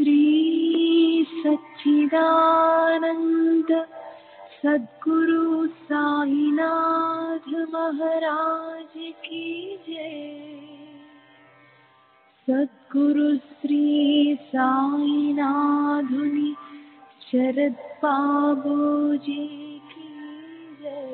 श्री सच्चिदानंद सद्गुरु साईनाथ महाराज की जय। सद्गुरु श्री साईनाथुनि शरद बाबूजी की जय।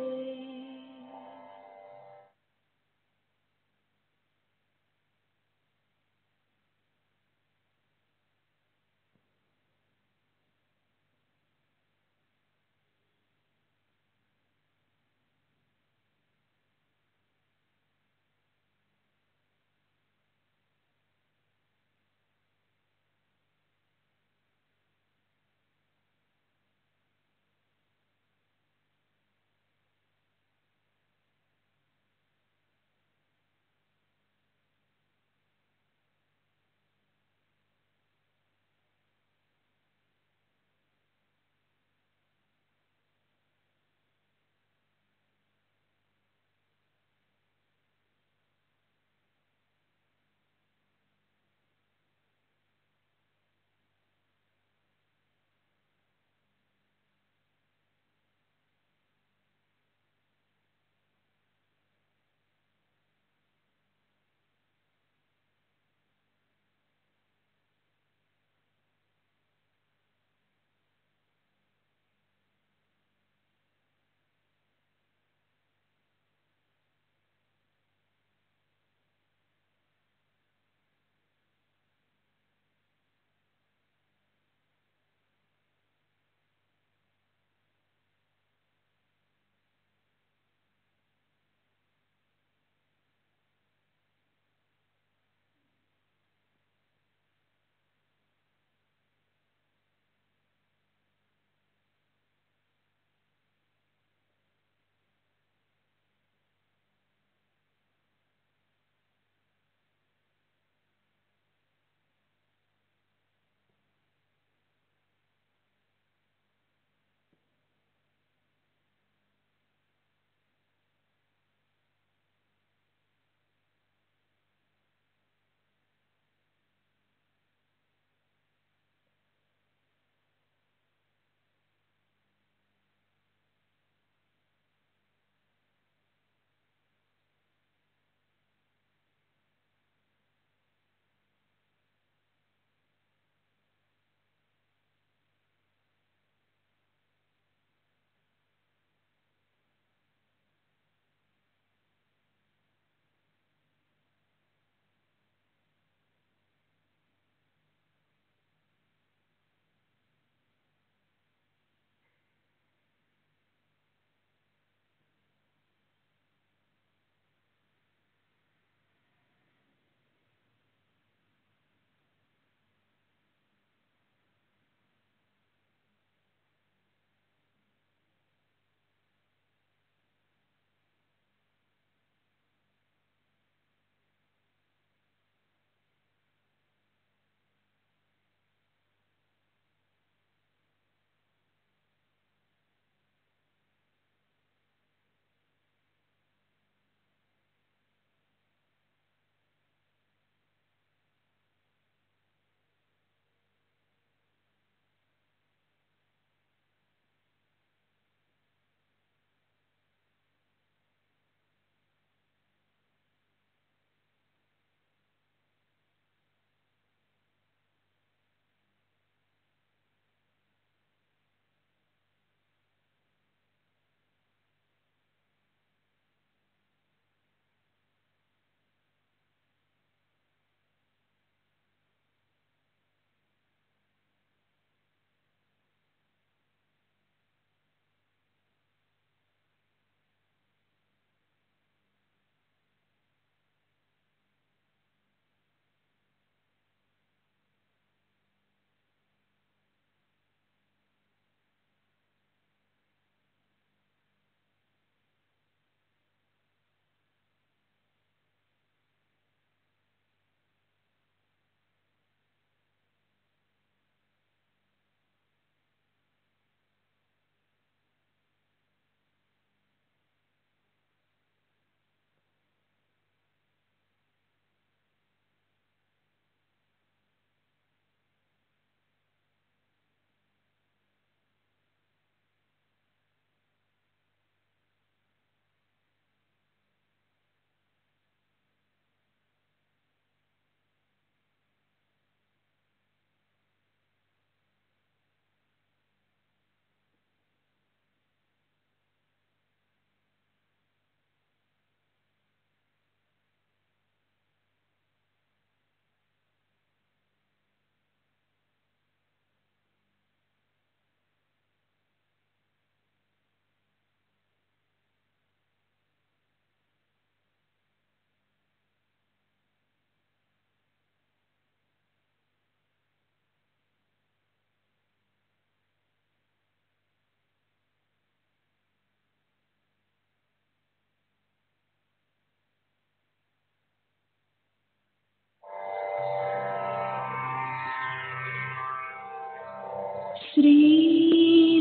श्री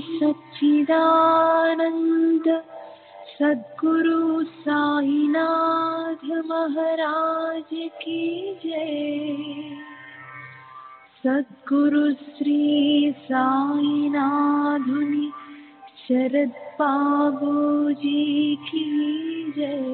सच्चिदानंद सद्गुरु साईनाथ महाराज की जय। सद्गुरु श्री साईनाथुनि शरद बाबू जी की जय।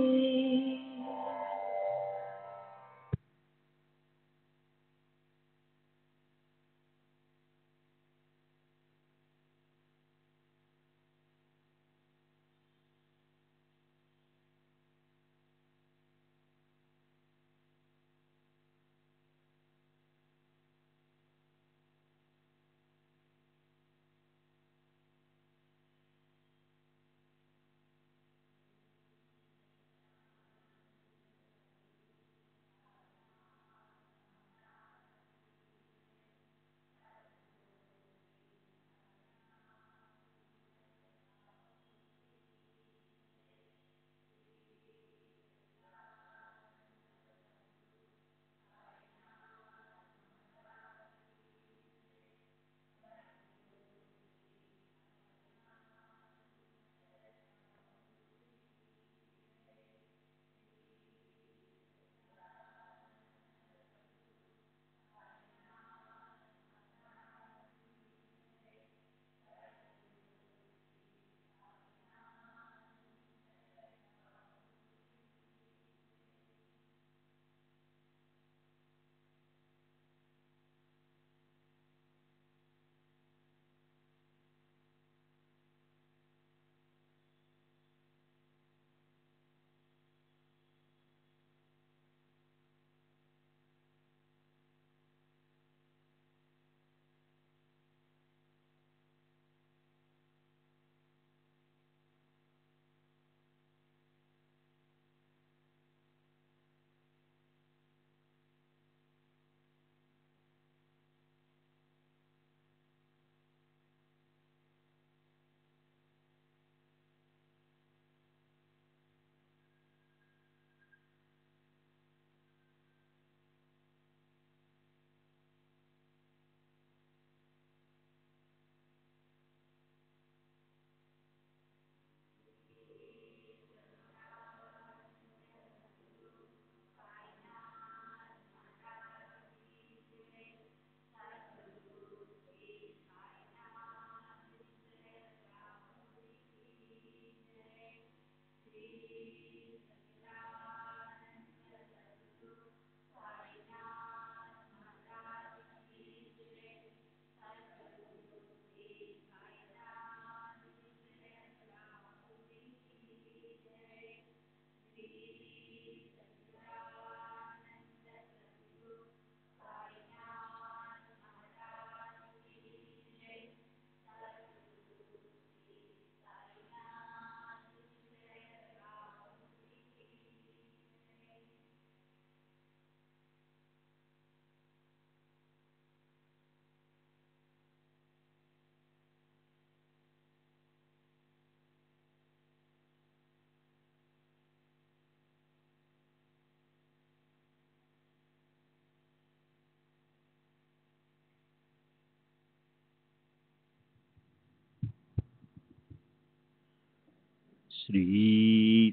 श्री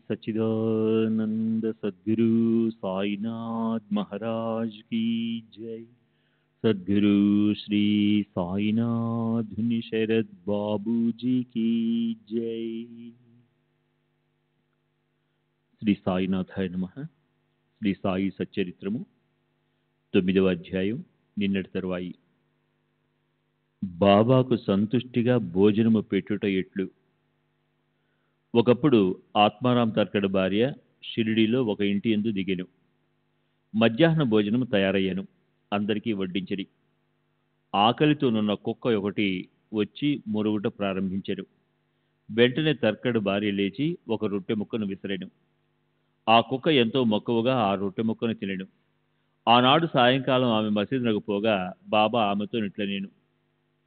सच्चिदानंद सद्गुरु साईनाथ महाराज की जय। सद्गुरु श्री साईनाथ शरद बाबू जी की जय। శ్రీ సాయినాథాయ నమః. శ్రీ సాయి సచ్చరిత్రము 9వ అధ్యాయం. నిన్నటి తరువాయి. బాబాకు సంతుష్టిగా భోజనము పెట్టుట ఎట్లు. ఒకప్పుడు ఆత్మారాం తర్కడ భార్య షిరిడీలో ఒక ఇంటి యందు దిగెను. మధ్యాహ్న భోజనం తయారయ్యాను. అందరికీ వడ్డించడి. ఆకలితోనున్న కుక్క ఒకటి వచ్చి మురుగుట ప్రారంభించెను. వెంటనే తర్కడ భార్య లేచి ఒక రొట్టె ముక్కను విసిరెను. ఆ కుక్క ఎంతో మక్కువగా ఆ రొట్టె ముక్కను తినెను. ఆనాడు సాయంకాలం ఆమె మసీదునకు పోగా బాబా ఆమెతో ఇట్ల నేను,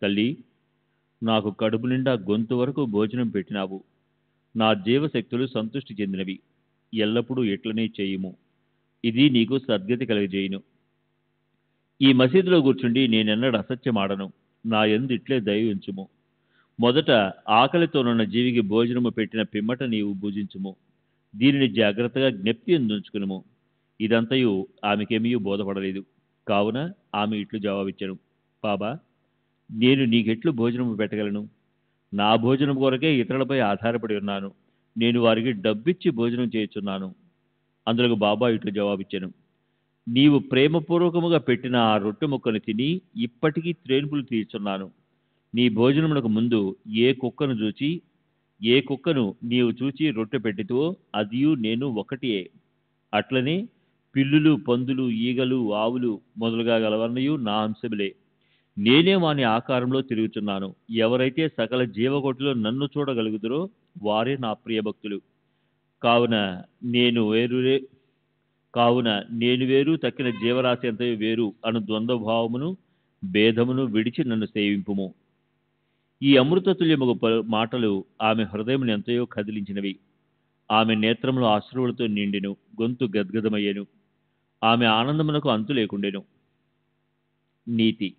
తల్లి, నాకు కడుపు నిండా గొంతు వరకు భోజనం పెట్టినావు. నా జీవశక్తులు సంతృష్టి చెందినవి. ఎల్లప్పుడూ ఇట్లనే చేయుము. ఇది నీకు సద్గతి కలగజేయును. ఈ మసీదులో కూర్చుండి నేనెన్నడూ అసత్యమాడను. నా యందు ఇట్లే దయ ఉంచుము. మొదట ఆకలితోనున్న జీవికి భోజనము పెట్టిన పిమ్మట నీవు భుజించుము. దీనిని జాగ్రత్తగా జ్ఞప్తి ఉంచుకునుము. ఇదంతయు ఆమెకేమీ బోధపడలేదు. కావున ఆమె ఇట్లు జవాబిచ్చెను, బాబా, నేను నీకెట్లు భోజనము పెట్టగలను? నా భోజనం కొరకే ఇతరులపై ఆధారపడి ఉన్నాను. నేను వారికి డబ్బిచ్చి భోజనం చేయుచున్నాను. అందులకు బాబా ఇట్లు జవాబిచ్చెను, నీవు ప్రేమపూర్వకముగా పెట్టిన ఆ రొట్టె ముక్కను తిని ఇప్పటికీ త్రేన్పులు తీర్చున్నాను. నీ భోజనమునకు ముందు ఏ కుక్కను నీవు చూచి రొట్టె పెట్టితువో అదియు నేను ఒకటియే. అట్లనే పిల్లులు, పందులు, ఈగలు, ఆవులు మొదలుగా గలవన్నయు నా అంశములే. నేనే వాని ఆకారంలో తిరుగుచున్నాను. ఎవరైతే సకల జీవకోటిలో నన్ను చూడగలుగుతారో వారే నా ప్రియభక్తులు. కావున నేను వేరు, తక్కిన జీవరాశి అంతయు వేరు అను ద్వంద్వభావమును భేదమును విడిచి నన్ను సేవింపుము. ఈ అమృతతుల్యముగు మాటలు ఆమె హృదయమును ఎంతయో కదిలించినవి. ఆమె నేత్రములు అశ్రువులతో నిండెను, గొంతు గద్గదమయ్యెను. ఆమె ఆనందమునకు అంతు లేకుండెను. నీతి: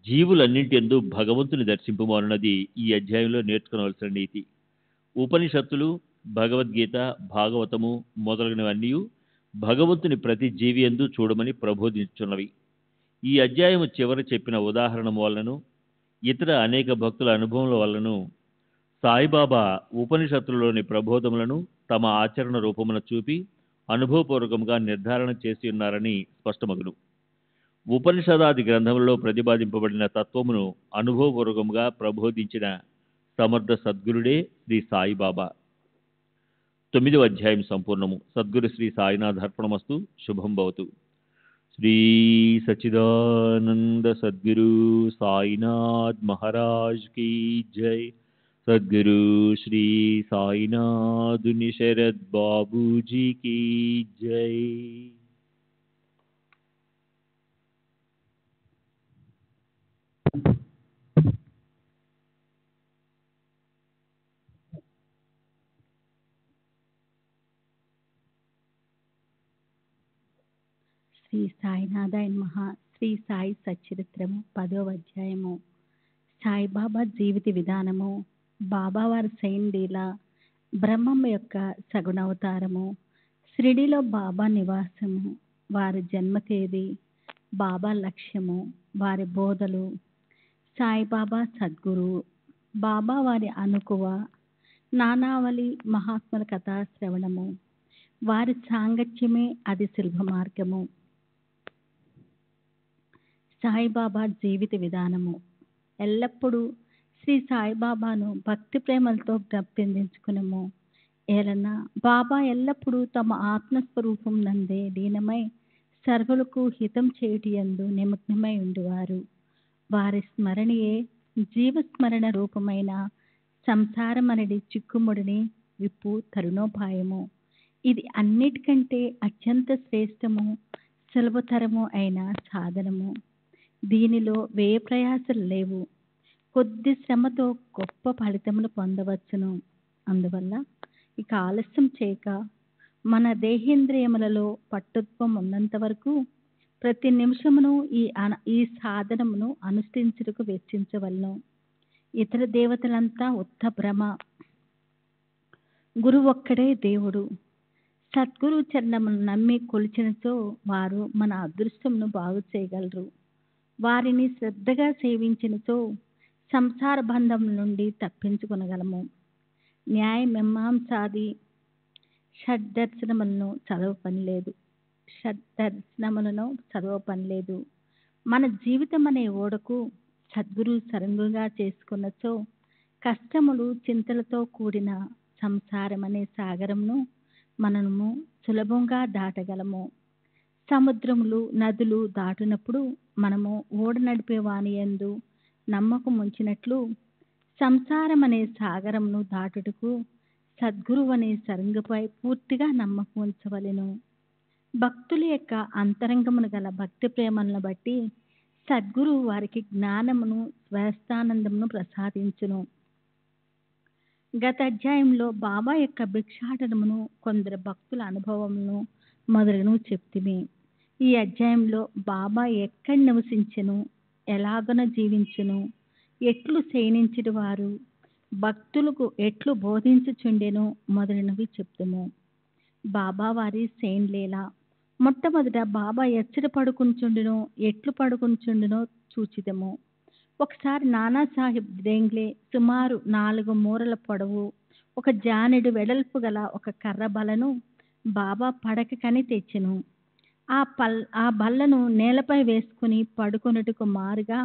జీవులన్నింటి యందు భగవంతుని దర్శింపుము అన్నది ఈ అధ్యాయంలో నేర్చుకోవలసిన నీతి. ఉపనిషత్తులు, భగవద్గీత, భాగవతము మొదలగునవన్నీ భగవంతుని ప్రతి జీవి యందు చూడమని ప్రబోధించుచున్నవి. ఈ అధ్యాయము చివర చెప్పిన ఉదాహరణ వలనను ఇతర అనేక భక్తుల అనుభవముల వలనను సాయిబాబా ఉపనిషత్తులలోని ప్రబోధములను తమ ఆచరణ రూపమున చూపి అనుభవపూర్వకంగా నిర్ధారణ చేసి ఉన్నారని స్పష్టమగును. ఉపనిషదాది గ్రంథములలో ప్రతిపాదింపబడిన తత్వమును అనుభవపూర్వకంగా ప్రబోధించిన సమర్థ సద్గురుడే శ్రీ సాయిబాబా. 9వ అధ్యాయం సంపూర్ణము. సద్గురు శ్రీ సాయినాథ్ అర్పణమస్తు. శుభం భవతు. శ్రీ సచ్చిదానంద సద్గురు సాయినాథ్ మహారాజ్ కీ జై. సద్గురు శ్రీ సాయినాథుని శరద్ బాబూజీ కీ జై. శ్రీ సాయినాథాయ నమః. శ్రీ సాయి సచ్చరిత్రము 10వ అధ్యాయము. సాయిబాబా జీవిత విధానము, బాబావారి సైన్లీల, బ్రహ్మం యొక్క సగుణావతారము, షిరిడీలో బాబా నివాసము, వారి జన్మ తేదీ, బాబా లక్ష్యము, వారి బోధలు, సాయిబాబా సద్గురు, బాబా వారి అనుకువ, నానావళి మహాత్ముల కథా శ్రవణము, వారి సాంగత్యమే అది సులభ మార్గము. సాయిబాబా జీవిత విధానము. ఎల్లప్పుడూ శ్రీ సాయిబాబాను భక్తి ప్రేమలతో జ్ఞప్తించుకునము. ఏలన బాబా ఎల్లప్పుడూ తమ ఆత్మస్వరూపం నందే లీనమై సర్వులకు హితం చేయుటయందు నిమగ్నమై ఉండేవారు. వారి స్మరణయే జీవస్మరణ రూపమైన సంసారమనడి చిక్కుముడిని విప్పు తరుణోపాయము. ఇది అన్నిటికంటే అత్యంత శ్రేష్టము, సులభతరము అయిన సాధనము. దీనిలో వ్యయ ప్రయాసలు లేవు. కొద్ది శ్రమతో గొప్ప ఫలితములు పొందవచ్చును. అందువల్ల ఇక ఆలస్యం చేయక మన దేహేంద్రియములలో పట్టుత్వం ఉన్నంత వరకు ప్రతి నిమిషమును ఈ సాధనమును అనుష్ఠించుటకు వెచ్చించవలను. ఇతర దేవతలంతా ఉత్త భ్రమ. గురువు ఒక్కడే దేవుడు. సద్గురు చరణమును నమ్మి కొలిచినచో వారు మన అదృష్టమును బాగు చేయగలరు. వారిని శ్రద్ధగా సేవించినచో సంసార బంధం నుండి తప్పించుకొనగలము. న్యాయ మీమాంసాది షడ్దర్శనములను చదవ పని లేదు. మన జీవితం అనే ఓడకు సద్గురు సరంగుగా చేసుకున్నచో కష్టములు, చింతలతో కూడిన సంసారం అనే సాగరమును మనము సులభంగా దాటగలము. సముద్రములు, నదులు దాటినప్పుడు మనము ఓడ నడిపే వాని యందు నమ్మకం ఉంచినట్లు సంసారం అనే సాగరమును దాటుటకు సద్గురు అనే సరంగుపై పూర్తిగా నమ్మకం ఉంచవలెను. భక్తుల యొక్క అంతరంగమును గల భక్తి ప్రేమలను బట్టి సద్గురు వారికి జ్ఞానమును, స్వస్థానందమును ప్రసాదించును. గత అధ్యాయంలో బాబా యొక్క భిక్షాటనమును, కొందరు భక్తుల అనుభవములను మొదలును చెప్తిమి. ఈ అధ్యాయంలో బాబా ఎక్కడ నివసించెను, ఎలాగన జీవించును, ఎట్లు శయనించిడి వారు, భక్తులకు ఎట్లు బోధించుచుండెను మొదలైనవి చెప్తుము. బాబా వారి శయనలీల. మొట్టమొదట బాబా ఎచ్చట పడుకుంచుండునో, ఎట్లు పడుకుంచుండునో చూచిదము. ఒకసారి నానాసాహెబ్ డ్రేంగ్లే సుమారు 4 మూరల పొడవు, 1 జానెడు వెడల్పు గల ఒక కర్ర బలను బాబా పడకకని తెచ్చెను. ఆ బల్లను నేలపై వేసుకుని పడుకొనుటకు మారుగా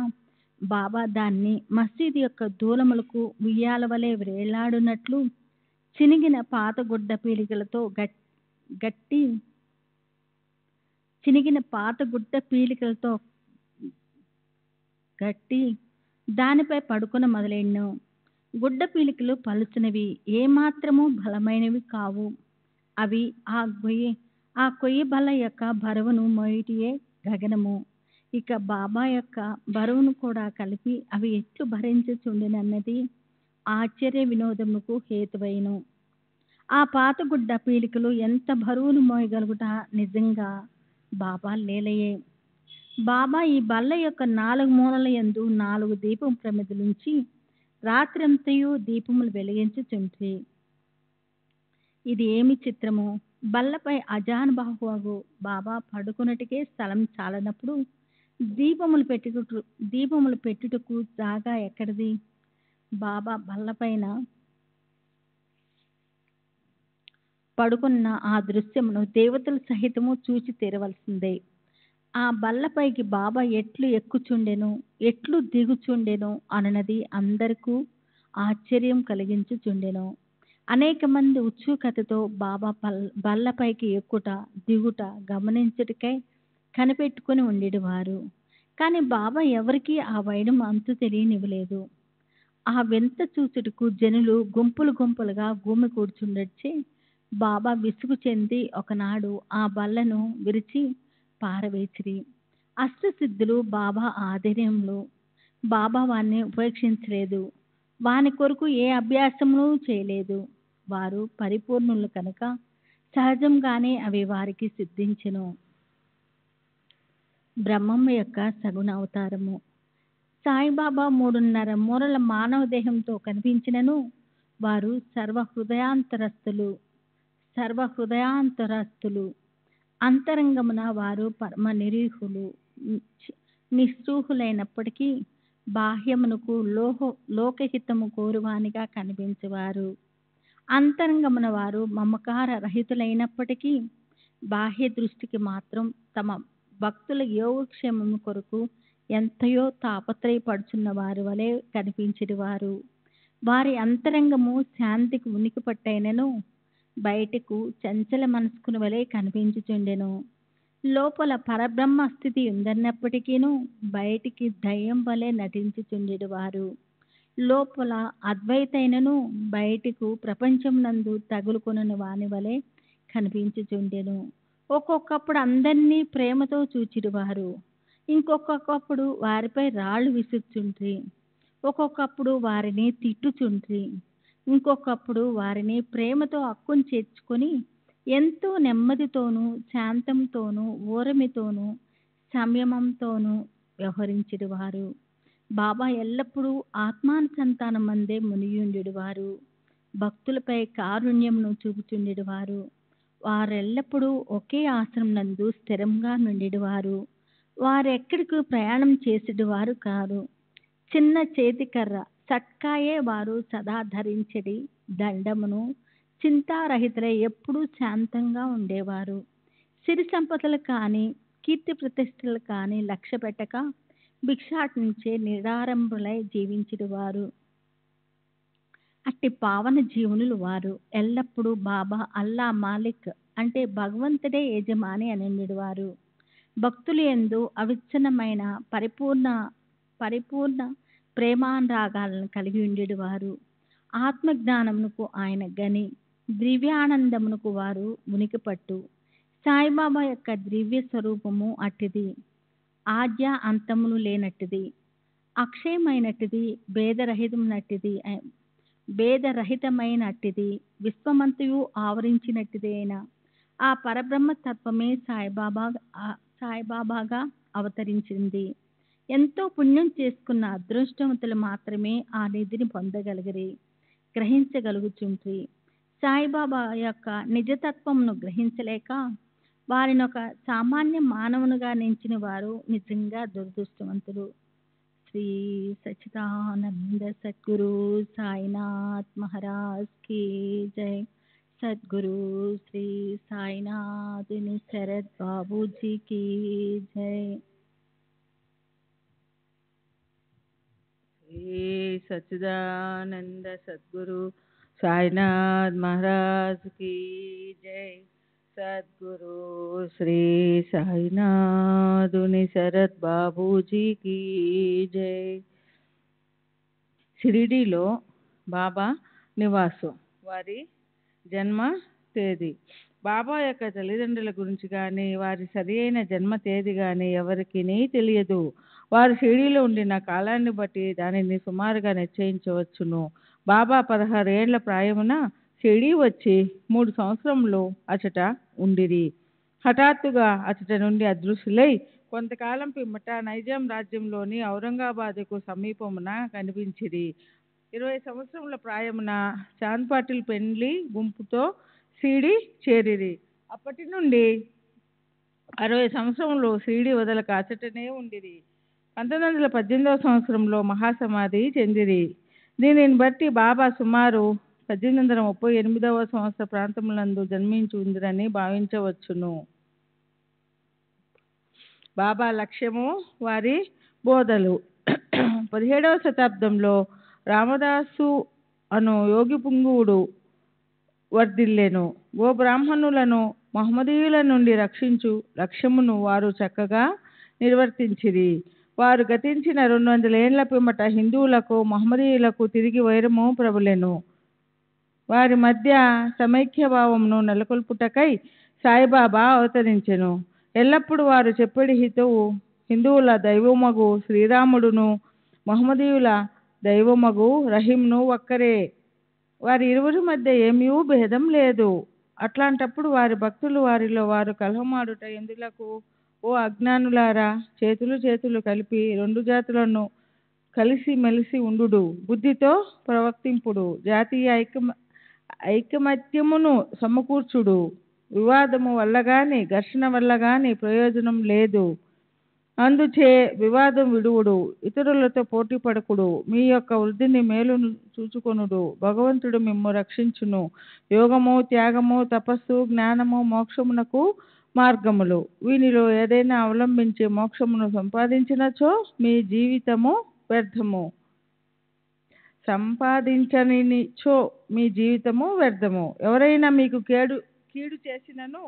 బాబా దాన్ని మసీదు యొక్క దూలములకు ఉయ్యాల వలె వ్రేలాడునట్లు చినిగిన పాత గుడ్డ పీలికలతో గట్టి దానిపై పడుకొన మొదలెను. గుడ్డ పీలికలు పలుచనవి, ఏమాత్రము బలమైనవి కావు. అవి ఆ కొయ్యి బల్ల యొక్క బరువును మోయుటియే గగనము. ఇక బాబా యొక్క బరువును కూడా కలిపి అవి ఎట్లు భరించుచుండెనన్నది ఆశ్చర్య వినోదముకు హేతువైను. ఆ పాత గుడ్డ పీలికలు ఎంత బరువును మోయగలుగుట నిజంగా బాబా లీలయే. బాబా ఈ బల్ల యొక్క 4 మూలల యందు 4 దీపం ప్రమిదలుంచి రాత్రంతయు దీపములు వెలిగించుచుండ్రి. ఇది ఏమి చిత్రము! బల్లపై అజానుబాహువు బాబా పడుకున్నటికే స్థలం చాలనప్పుడు దీపములు పెట్టుటకు జాగా ఎక్కడిది? బాబా బల్లపైన పడుకున్న ఆ దృశ్యమును దేవతలు సహితము చూచి తీరవలసిందే. ఆ బల్లపైకి బాబా ఎట్లు ఎక్కుచుండెను, ఎట్లు దిగుచుండెను అన్నది అందరికీ ఆశ్చర్యం కలిగించుచుండెను. అనేక మంది ఉత్సుకతతో బాబా బల్లపైకి ఎక్కుట దిగుట గమనించుటకై కనిపెట్టుకుని ఉండేవారు. కానీ బాబా ఎవరికీ ఆ వైనం అంతు తెలియనివ్వలేదు. ఆ వింత చూచుటకు జనులు గుంపులు గుంపులుగా భూమి కూర్చుండొచ్చే బాబా విసుగు చెంది ఒకనాడు ఆ బల్లను విరిచి పారవేసిరి. అష్టసిద్ధులు బాబా ఆధీనంలో. బాబా వారిని ఉపేక్షించలేదు. వాని కొరకు ఏ అభ్యాసమును చేయలేదు. వారు పరిపూర్ణులు కనుక సహజంగానే అవి వారికి సిద్ధించెను. బ్రహ్మం యొక్క సగుణ అవతారము. సాయిబాబా 3.5 మూరల మానవ దేహంతో కనిపించినను వారు సర్వహృదయాంతరస్తులు. అంతరంగమున వారు పరమ నిస్పృహులైనప్పటికీ బాహ్యమునకు లోకహితము కోరువానిగా కనిపించేవారు. అంతరంగమున వారు మమకార రహితులైనప్పటికీ బాహ్య దృష్టికి మాత్రం తమ భక్తుల యోగక్షేమము కొరకు ఎంతయో తాపత్రయపడుచున్న వారి వలె కనిపించేవారు. వారి అంతరంగము శాంతికి ఉనికి పట్టైనను బయటకు చంచల మనస్కుని వలె కనిపించుచుండెను. లోపల పరబ్రహ్మ స్థితి ఉందన్నప్పటికీను బయటికి దయ్యం వలె నటించుచుండేవారు. లోపల అద్వైతైనను బయటకు ప్రపంచమునందు తగులుకొనని వాని వలె కనిపించుచుండెను. ఒక్కొక్కప్పుడు అందరినీ ప్రేమతో చూచిడివారు. ఇంకొకప్పుడు వారిపై రాళ్ళు విసురుచుండ్రి. ఒక్కొక్కప్పుడు వారిని తిట్టుచుండ్రి. ఇంకొకప్పుడు వారిని ప్రేమతో అక్కును చేర్చుకొని ఎంతో నెమ్మదితోనూ శాంతంతోనూ ఓరమితోనూ సంయమంతోనూ వ్యవహరించేవారు. బాబా ఎల్లప్పుడూ ఆత్మానుసంధానం మందే మునియుండేవారు. భక్తులపై కారుణ్యమును చూపుచుండేవారు. వారెల్లప్పుడూ ఒకే ఆశ్రమం నందు స్థిరంగా నుండేవారు. వారెక్కడికి ప్రయాణం చేసేవారు కారు. చిన్న చేతికర్ర సట్కాయే వారు సదా ధరించడి దండమును చింతారహితులై ఎప్పుడూ శాంతంగా ఉండేవారు. సిరి సంపదలు కానీ కీర్తి ప్రతిష్టలు కానీ లక్ష్య పెట్టక భిక్షాటనిచే నిరాడంబరులై జీవించేవారు. అట్టి పావన జీవనులు వారు. ఎల్లప్పుడూ బాబా అల్లా మాలిక్ అంటే భగవంతుడే యజమాని అని ఉండేవారు. భక్తులు యందు అవిచ్ఛిన్నమైన పరిపూర్ణ ప్రేమానురాగాలను కలిగి ఉండేవారు. ఆత్మజ్ఞానమునకు ఆయన గని, దివ్యానందమునకు వారు ఉనికిపట్టు. సాయిబాబా యొక్క దివ్య స్వరూపము అట్టిది. ఆద్య అంతములు లేనట్టిది, అక్షయమైనట్టిది, భేదరహితమైనట్టిది, విశ్వమంతయు ఆవరించినట్టిది అయిన ఆ పరబ్రహ్మ తత్వమే సాయిబాబాగా అవతరించింది. ఎంతో పుణ్యం చేసుకున్న అదృష్టవంతులు మాత్రమే ఆ నిధిని పొందగలిగిరి, గ్రహించగలుగుచుండ్రి. సాయిబాబా యొక్క నిజతత్వమును గ్రహించలేక వారిని ఒక సామాన్య మానవునిగా నించిన వారు నిజంగా దురదృష్టవంతులు. శ్రీ సచ్చిదానంద సద్గురు సాయినాథ్ మహారాజ్ की जय. सद्गुरु श्री साईनाथ शरद बाबू जी की जय. श्री सच्चिदानंद सद्गुरु साईनाथ महाराज की जय. सद्गुरु श्री साईनाथ शरद बाबू जी की जय. షిరిడీలో బాబా నివాసం, వారి జన్మ తేదీ. బాబా యొక్క తల్లిదండ్రుల గురించి కానీ వారి సరి అయిన జన్మ తేదీ కానీ ఎవరికీ తెలియదు. వారు షిరిడీలో ఉండిన కాలాన్ని బట్టి దానిని సుమారుగా నిశ్చయించవచ్చును. బాబా 16 ఏళ్ల ప్రాయమున షిరిడీ వచ్చి 3 సంవత్సరములు అచట ఉండిరి. హఠాత్తుగా అచట నుండి అదృశ్యులై కొంతకాలం పిమ్మట నైజాం రాజ్యంలోని ఔరంగాబాదుకు సమీపమున కనిపించిరి. 20 సంవత్సరముల ప్రాయమున చాంద్ పాటిల్ పెండ్లి గుంపుతో షిరిడీ చేరిరి. అప్పటి నుండి 60 సంవత్సరములు షిరిడీ వదలక అచటనే ఉండిరి. 1918వ సంవత్సరంలో మహాసమాధి చెందిరి. దీనిని బట్టి బాబా సుమారు 1838వ సంవత్సర ప్రాంతములందు జన్మించి ఉందిరని భావించవచ్చును. బాబా లక్ష్యము, వారి బోధలు. 17వ శతాబ్దంలో రామదాసు అను యోగి పుంగువుడు వర్ధిల్లెను. గోబ్రాహ్మణులను మహమ్మదీయుల నుండి రక్షించు లక్ష్యమును వారు చక్కగా నిర్వర్తించిరి. వారు గతించిన 200 ఏళ్ల పిమ్మట హిందువులకు మహమ్మదీయులకు తిరిగి వైరము ప్రబలెను. వారి మధ్య సమైక్యభావమును నెలకొల్పుటకై సాయిబాబా అవతరించెను. ఎల్లప్పుడూ వారు చెప్పేది హితవు హిందువుల దైవమగు శ్రీరాముడును మహమ్మదీయుల దైవమగు రహీంను ఒక్కరే. వారి ఇరువురి మధ్య ఏమీ భేదం లేదు. అట్లాంటప్పుడు వారి భక్తులు వారిలో వారు కలహమాడుట ఎందులకు? ఓ అజ్ఞానులారా, చేతులు కలిపి 2 జాతులను కలిసి మెలిసి ఉండుడు, బుద్ధితో ప్రవర్తింపుడు, జాతీయ ఐకమత్యమును సమకూర్చుడు. వివాదము వల్ల గాని ఘర్షణ వల్ల గాని ప్రయోజనం లేదు. అందుచే వివాదం విడువుడు, ఇతరులతో పోటీ పడకుడు, మీ యొక్క వృద్ధిని మేలును చూచుకొనుడు. భగవంతుడు మిమ్ము రక్షించును. యోగము, త్యాగము, తపస్సు, జ్ఞానము మోక్షమునకు మార్గములు. వీనిలో ఏదైనా అవలంబించి మోక్షమును సంపాదించినచో మీ జీవితము వ్యర్థము. సంపాదించనిచో మీ జీవితము వ్యర్థము. ఎవరైనా మీకు కీడు చేసినను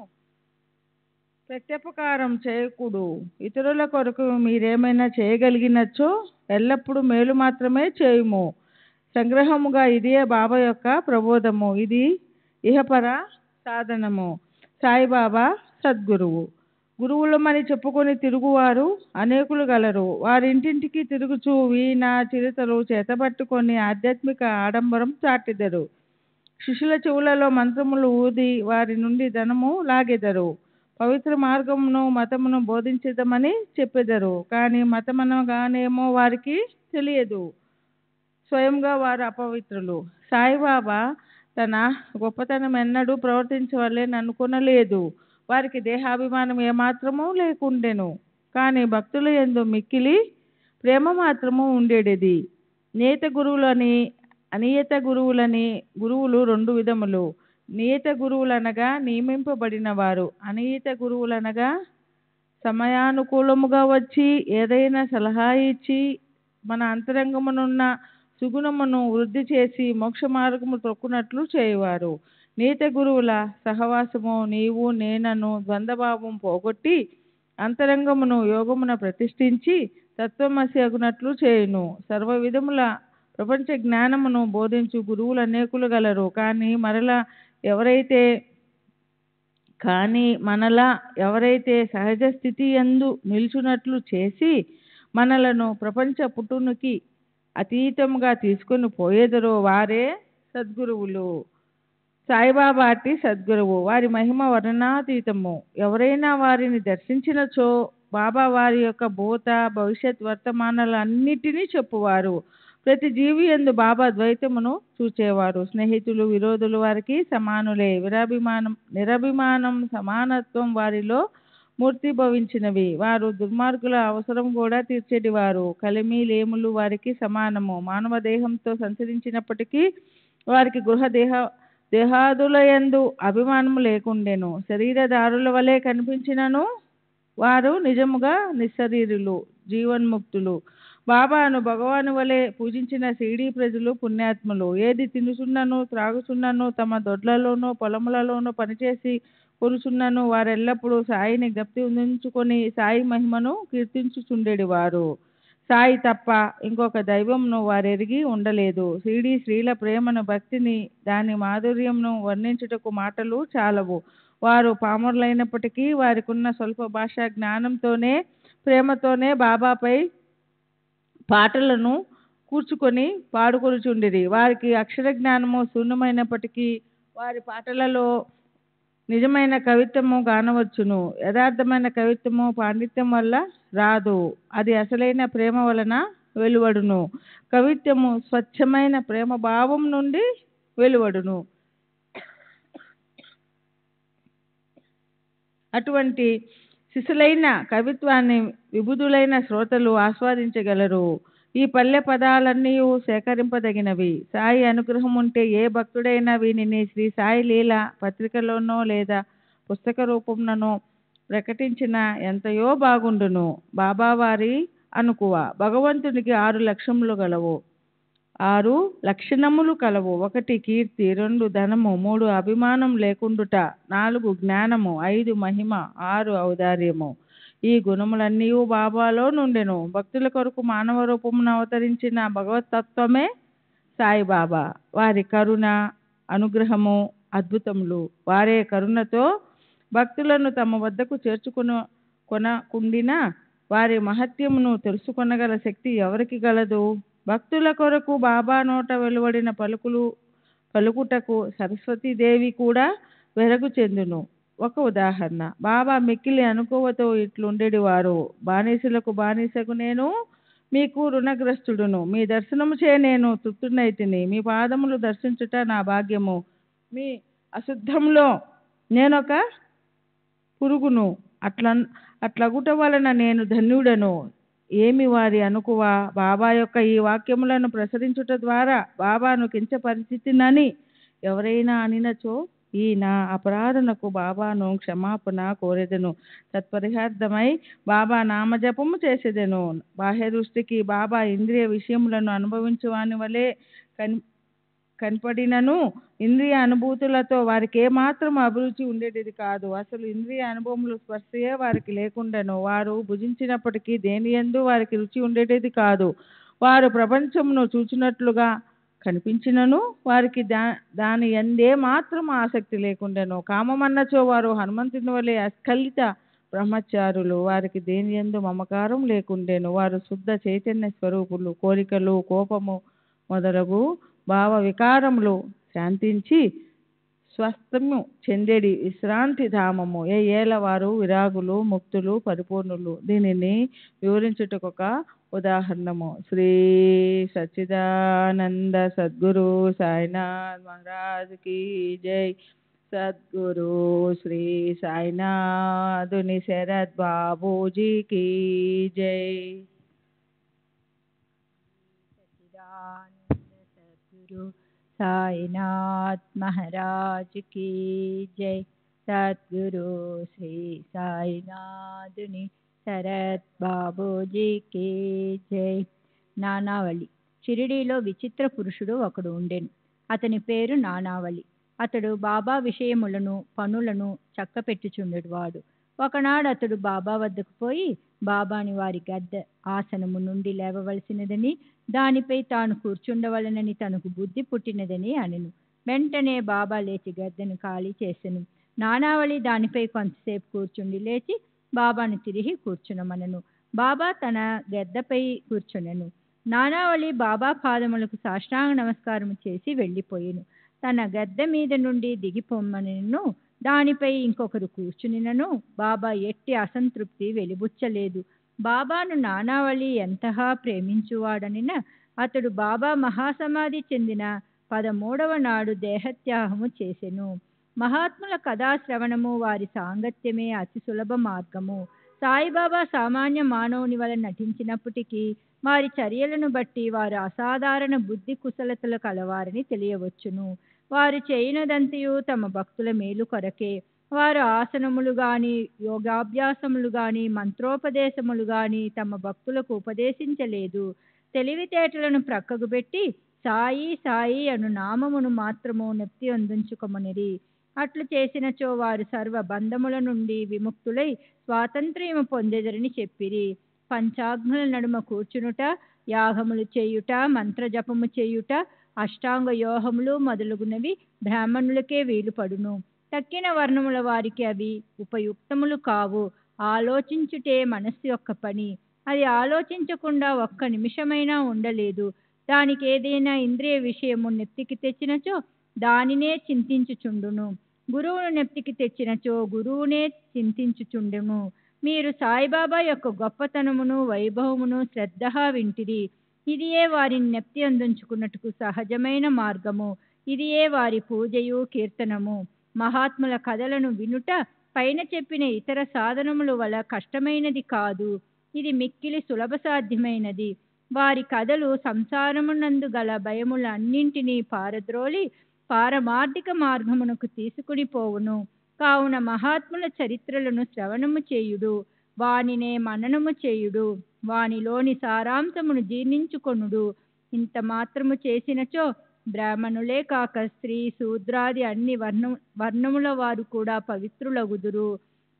ప్రత్యుపకారం చేయకూడు. ఇతరుల కొరకు మీరేమైనా చేయగలిగినచో ఎల్లప్పుడూ మేలు మాత్రమే చేయుము. సంగ్రహముగా ఇదే బాబా యొక్క ప్రబోధము. ఇది ఇహపర సాధనము. సాయిబాబా సద్గురువు. గురువులమని చెప్పుకొని తిరుగువారు అనేకులు గలరు. వారింటింటికి తిరుగుచూ వీణ చిరుతలు చేతబట్టుకొని ఆధ్యాత్మిక ఆడంబరం చాటెదరు. శిష్యుల చెవులలో మంత్రములు ఊది వారి నుండి ధనము లాగెదరు. పవిత్ర మార్గమును మతమును బోధించదమని చెప్పెదరు. కానీ మతమనగానేమో వారికి తెలియదు. స్వయంగా వారు అపవిత్రులు. సాయిబాబా తన గొప్పతనం ఎన్నడూ ప్రవర్తించవలేని అనుకొనలేదు. వారికి దేహాభిమానం ఏమాత్రము లేకుండెను. కానీ భక్తుల యందు మిక్కిలి ప్రేమ మాత్రము ఉండేది. నియత గురువులని అనియత గురువులని. గురువులు 2 విధములు. నియత గురువులనగా నియమింపబడిన వారు. అనియత గురువులనగా సమయానుకూలముగా వచ్చి ఏదైనా సలహా ఇచ్చి మన అంతరంగమునున్న సుగుణమును వృద్ధి చేసి మోక్ష మార్గము తొక్కునట్లు చేయువారు. నియత గురువుల సహవాసము నీవు నేనను ద్వంద్వభావం పోగొట్టి అంతరంగమును యోగమున ప్రతిష్ఠించి తత్వమసి అగునట్లు చేయును. సర్వ విధముల ప్రపంచ జ్ఞానమును బోధించు గురువులు అనేకులు గలరు. కానీ మనలా ఎవరైతే సహజ స్థితి యందు నిల్చున్నట్లు చేసి మనలను ప్రపంచ పుట్టునికి అతీతముగా తీసుకొని పోయేదరో వారే సద్గురువులు. సాయిబాబా అట్టి సద్గురువు. వారి మహిమ వర్ణనాతీతము. ఎవరైనా వారిని దర్శించినచో బాబా వారి యొక్క భూత భవిష్యత్ వర్తమానాలన్నిటినీ చెప్పువారు. ప్రతి జీవి యందు బాబా ద్వైతమును చూచేవారు. స్నేహితులు విరోధులు వారికి సమానులే. నిరభిమానం సమానత్వం వారిలో మూర్తి భవించినవి. వారు దుర్మార్గుల అవసరం కూడా తీర్చేటివారు. కలిమి లేములు వారికి సమానము. మానవ దేహంతో సంచరించినప్పటికీ వారికి దేహాదులయందు అభిమానము లేకుండెను. శరీరధారుల వలె కనిపించినను వారు నిజముగా నిస్శరీరులు, జీవన్ముక్తులు. బాబాను భగవాను వలె పూజించిన షిరిడీ ప్రజలు పుణ్యాత్ములు. ఏది తినుచున్నను త్రాగుచున్నను తమ దొడ్లలోనూ పొలములలోనూ పనిచేసి కొనుచున్నను వారెల్లప్పుడూ సాయిని జ్ఞప్తి ఉంచుకొని సాయి మహిమను కీర్తించుచుండెడివారు. సాయి తప్ప ఇంకొక దైవంను వారెరిగి ఉండలేదు. షిరిడీ శ్రీల ప్రేమను, భక్తిని, దాని మాధుర్యంను వర్ణించుటకు మాటలు చాలవు. వారు పామరులైనప్పటికీ వారికున్న స్వల్ప భాషా జ్ఞానంతోనే ప్రేమతోనే బాబాపై పాటలను కూర్చుకొని పాడుకొనుచుండిరి. వారికి అక్షర జ్ఞానము శూన్యమైనప్పటికీ వారి పాటలలో నిజమైన కవిత్వము గానవచ్చును. యథార్థమైన కవిత్వము పాండిత్యం వల్ల రాదు, అది అసలైన ప్రేమ వలన వెలువడును. కవిత్వము స్వచ్ఛమైన ప్రేమ భావం నుండి వెలువడును. అటువంటి శిశులైన కవిత్వాన్ని విబుధులైన శ్రోతలు ఆస్వాదించగలరు. ఈ పల్లె పదాలన్నీ సేకరింపదగినవి. సాయి అనుగ్రహం ఉంటే ఏ భక్తుడైనా వీనిని శ్రీ సాయి లీల పత్రికలోనో లేదా పుస్తక రూపంలోనో ప్రకటించిన ఎంతయో బాగుండును. బాబావారి అనుకువ. భగవంతునికి 6 లక్షణములు గలవు. 6 లక్షణములు కలవు. 1 కీర్తి, 2 ధనము, 3 అభిమానం లేకుండుట, 4 జ్ఞానము, 5 మహిమ, 6 ఔదార్యము. ఈ గుణములన్నీ బాబాలో నుండెను. భక్తుల కొరకు మానవ రూపమును అవతరించిన భగవతత్వమే సాయిబాబా. వారి కరుణ, అనుగ్రహము అద్భుతములు. వారే కరుణతో భక్తులను తమ వద్దకు కొనకుండిన వారి మహత్యమును తెలుసుకొనగల శక్తి ఎవరికి గలదు? భక్తుల కొరకు బాబా నోట వెలువడిన పలుకుటకు సరస్వతీదేవి కూడా వెరగు చెందును. ఒక ఉదాహరణ. బాబా మిక్కిలి అనుకోవతో ఇట్లుండెడివారు. బానిసలకు బానిసకు నేను మీకు రుణగ్రస్తుడును. మీ దర్శనము చే నేను తృప్తునైతిని. మీ పాదములు దర్శించుట నా భాగ్యము. మీ అశుద్ధంలో నేనొక పురుగును. అట్లగుట వలన నేను ధన్యుడను. ఏమి వారి అనుకువ? బాబా యొక్క ఈ వాక్యములను ప్రసరించుట ద్వారా బాబాను కించపరిచితినని ఎవరైనా అనినచో ఈ నా అపరాధనకు బాబాను క్షమాపణ కోరెదను. తత్పరిహార్థమై బాబా నామజపము చేసేదెను. బాహ్య దృష్టికి బాబా ఇంద్రియ విషయములను అనుభవించువాని వలె కనపడినను ఇంద్రియ అనుభూతులతో వారికి ఏమాత్రం అభిరుచి ఉండేది కాదు. అసలు ఇంద్రియ అనుభవములు స్పర్శయే వారికి లేకుండాను. వారు భుజించినప్పటికీ దేని యందు వారికి రుచి ఉండేది కాదు. వారు ప్రపంచమును చూచినట్లుగా కనిపించినను వారికి దాని ఎందే మాత్రం ఆసక్తి లేకుండాను. కామమన్నచో వారు హనుమంతుని వలె అస్ఖలిత బ్రహ్మచారులు. వారికి దేని యందు మమకారం లేకుండెను. వారు శుద్ధ చైతన్య స్వరూపులు. కోరికలు, కోపము మొదలగు భావ వికారములు శాంతించి స్వస్థము చెందెడి విశ్రాంతి ధామము. ఏల వారు విరాగులు, ముక్తులు, పరిపూర్ణులు. దీనిని వివరించుటకొక ఉదాహరణము. శ్రీ సచ్చిదానంద సద్గురు సాయినాథ్ మహారాజ్ కీ జై. సద్గురు శ్రీ సాయినాథుని శరత్ బాబూజీ కీ జై. సద్గురు సాయినాథ్ మహారాజ్ కీ జై. సద్గురు శ్రీ సాయినాథుని శరత్ బాబూజీ కీ జై. నానావళి. షిరిడీలో విచిత్ర పురుషుడు ఒకడు ఉండెను. అతని పేరు నానావళి. అతడు బాబా విషయములను పనులను చక్కపెట్టుచుండెడివాడు. ఒకనాడు అతడు బాబా వద్దకు పోయి బాబాని వారి గద్దె ఆసనము నుండి లేవవలసినదని, దానిపై తాను కూర్చుండవలనని తనకు బుద్ధి పుట్టినదని అనెను. వెంటనే బాబా లేచి గద్దెను ఖాళీ చేసెను. నానావళి దానిపై కొంతసేపు కూర్చుండి లేచి బాబాను తిరిగి కూర్చునమనెను. బాబా తన గద్దెపై కూర్చునెను. నానావళి బాబా పాదములకు సాష్టాంగ నమస్కారము చేసి వెళ్ళిపోయెను. తన గద్దె మీద నుండి దిగిపోమ్మనెను. దానిపై ఇంకొకరు కూర్చునినను బాబా ఎట్టి అసంతృప్తి వెలిబుచ్చలేదు. బాబాను నానావళి ఎంతగా ప్రేమించువాడనిన అతడు బాబా మహాసమాధి చెందిన 13వ నాడు దేహత్యాగము చేసెను. మహాత్ముల కథాశ్రవణము వారి సాంగత్యమే అతి సులభ మార్గము. సాయిబాబా సామాన్య మానవుని వలె నటించినప్పటికీ వారి చర్యలను బట్టి వారు అసాధారణ బుద్ధి కుశలతలు కలవారని తెలియవచ్చును. వారు చేయనదంతయు తమ భక్తుల మేలు కొరకే. వారు ఆసనములు గాని, యోగాభ్యాసములు గాని, మంత్రోపదేశములు గాని తమ భక్తులకు ఉపదేశించలేదు. తెలివితేటలను ప్రక్కకు పెట్టి సాయి సాయి అను నామమును మాత్రము నెత్తి అందించుకొమనిరి. అట్లు చేసినచో వారు సర్వ బంధముల నుండి విముక్తులై స్వాతంత్ర్యము పొందెదరని చెప్పిరి. పంచాగ్నుల నడుమ కూర్చునుట, యాగములు చేయుట, మంత్రజపము చేయుట, అష్టాంగ యోగములు మొదలుగునవి బ్రాహ్మణులకే వీలుపడును. తక్కిన వర్ణముల వారికి అవి ఉపయుక్తములు కావు. ఆలోచించుటే మనస్సు యొక్క పని. అది ఆలోచించకుండా ఒక్క నిమిషమైనా ఉండలేదు. దానికి ఏదైనా ఇంద్రియ విషయము నెత్తికి తెచ్చినచో దానినే చింతించుచుండును. గురువును నెత్తికి తెచ్చినచో గురువునే చింతించుచుండును. మీరు సాయిబాబా యొక్క గొప్పతనమును వైభవమును శ్రద్ధగా వింటిరి. ఇదియే వారిని నెత్తి అందించుకున్నట్టుకు సహజమైన మార్గము. ఇదియే వారి పూజయు కీర్తనము. మహాత్ముల కథలను వినుట పైన చెప్పిన ఇతర సాధనముల వల్ల కష్టమైనది కాదు. ఇది మిక్కిలి సులభ సాధ్యమైనది. వారి కథలు సంసారమునందు గల భయములన్నింటినీ పారద్రోలి పారమార్థిక మార్గమునకు తీసుకుని పోవును. కావున మహాత్ముల చరిత్రలను శ్రవణము చేయుడు, వానినే మననము చేయుడు, వానిలోని సారాంశమును జీర్ణించుకొనుడు. ఇంత మాత్రము చేసినచో బ్రాహ్మణులే కాక స్త్రీ శూద్రాది అన్ని వర్ణముల వారు కూడా పవిత్రులగుదురు.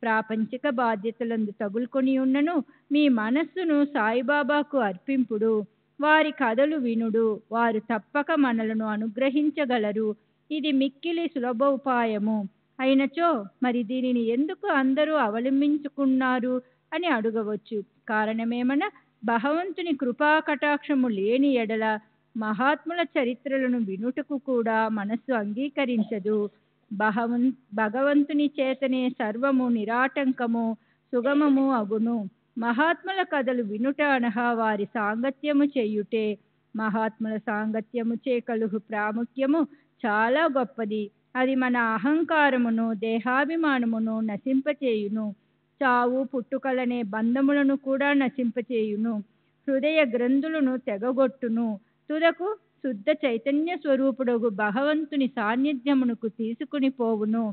ప్రాపంచిక బాధ్యతలందు తగులుకొని ఉన్నను మీ మనస్సును సాయిబాబాకు అర్పింపుడు. వారి కథలు వినుడు, వారు తప్పక మనలను అనుగ్రహించగలరు. ఇది మిక్కిలి సులభోపాయము. అయినచో మరి దీనిని ఎందుకు అందరూ అవలంబించుకున్నారు అని అడగవచ్చు. కారణమేమన భగవంతుని కృపా కటాక్షము లేని ఎడల మహాత్ముల చరిత్రలను వినుటకు కూడా మనస్సు అంగీకరించదు. భగవంతుని చేతనే సర్వము నిరాటంకము సుగమము అగును. మహాత్ముల కథలు వినుట అనగా వారి సాంగత్యము చేయుటే. మహాత్ముల సాంగత్యము చే కలుగు ప్రాముఖ్యము చాలా గొప్పది. అది మన అహంకారమును దేహాభిమానమును నశింపచేయును. చావు పుట్టుకలనే బంధములను కూడా నశింపచేయును. హృదయ గ్రంథులను తెగగొట్టును. తుదకు శుద్ధ చైతన్య స్వరూపుడగు భగవంతుని సాన్నిధ్యమునకు తీసుకుని పోవును.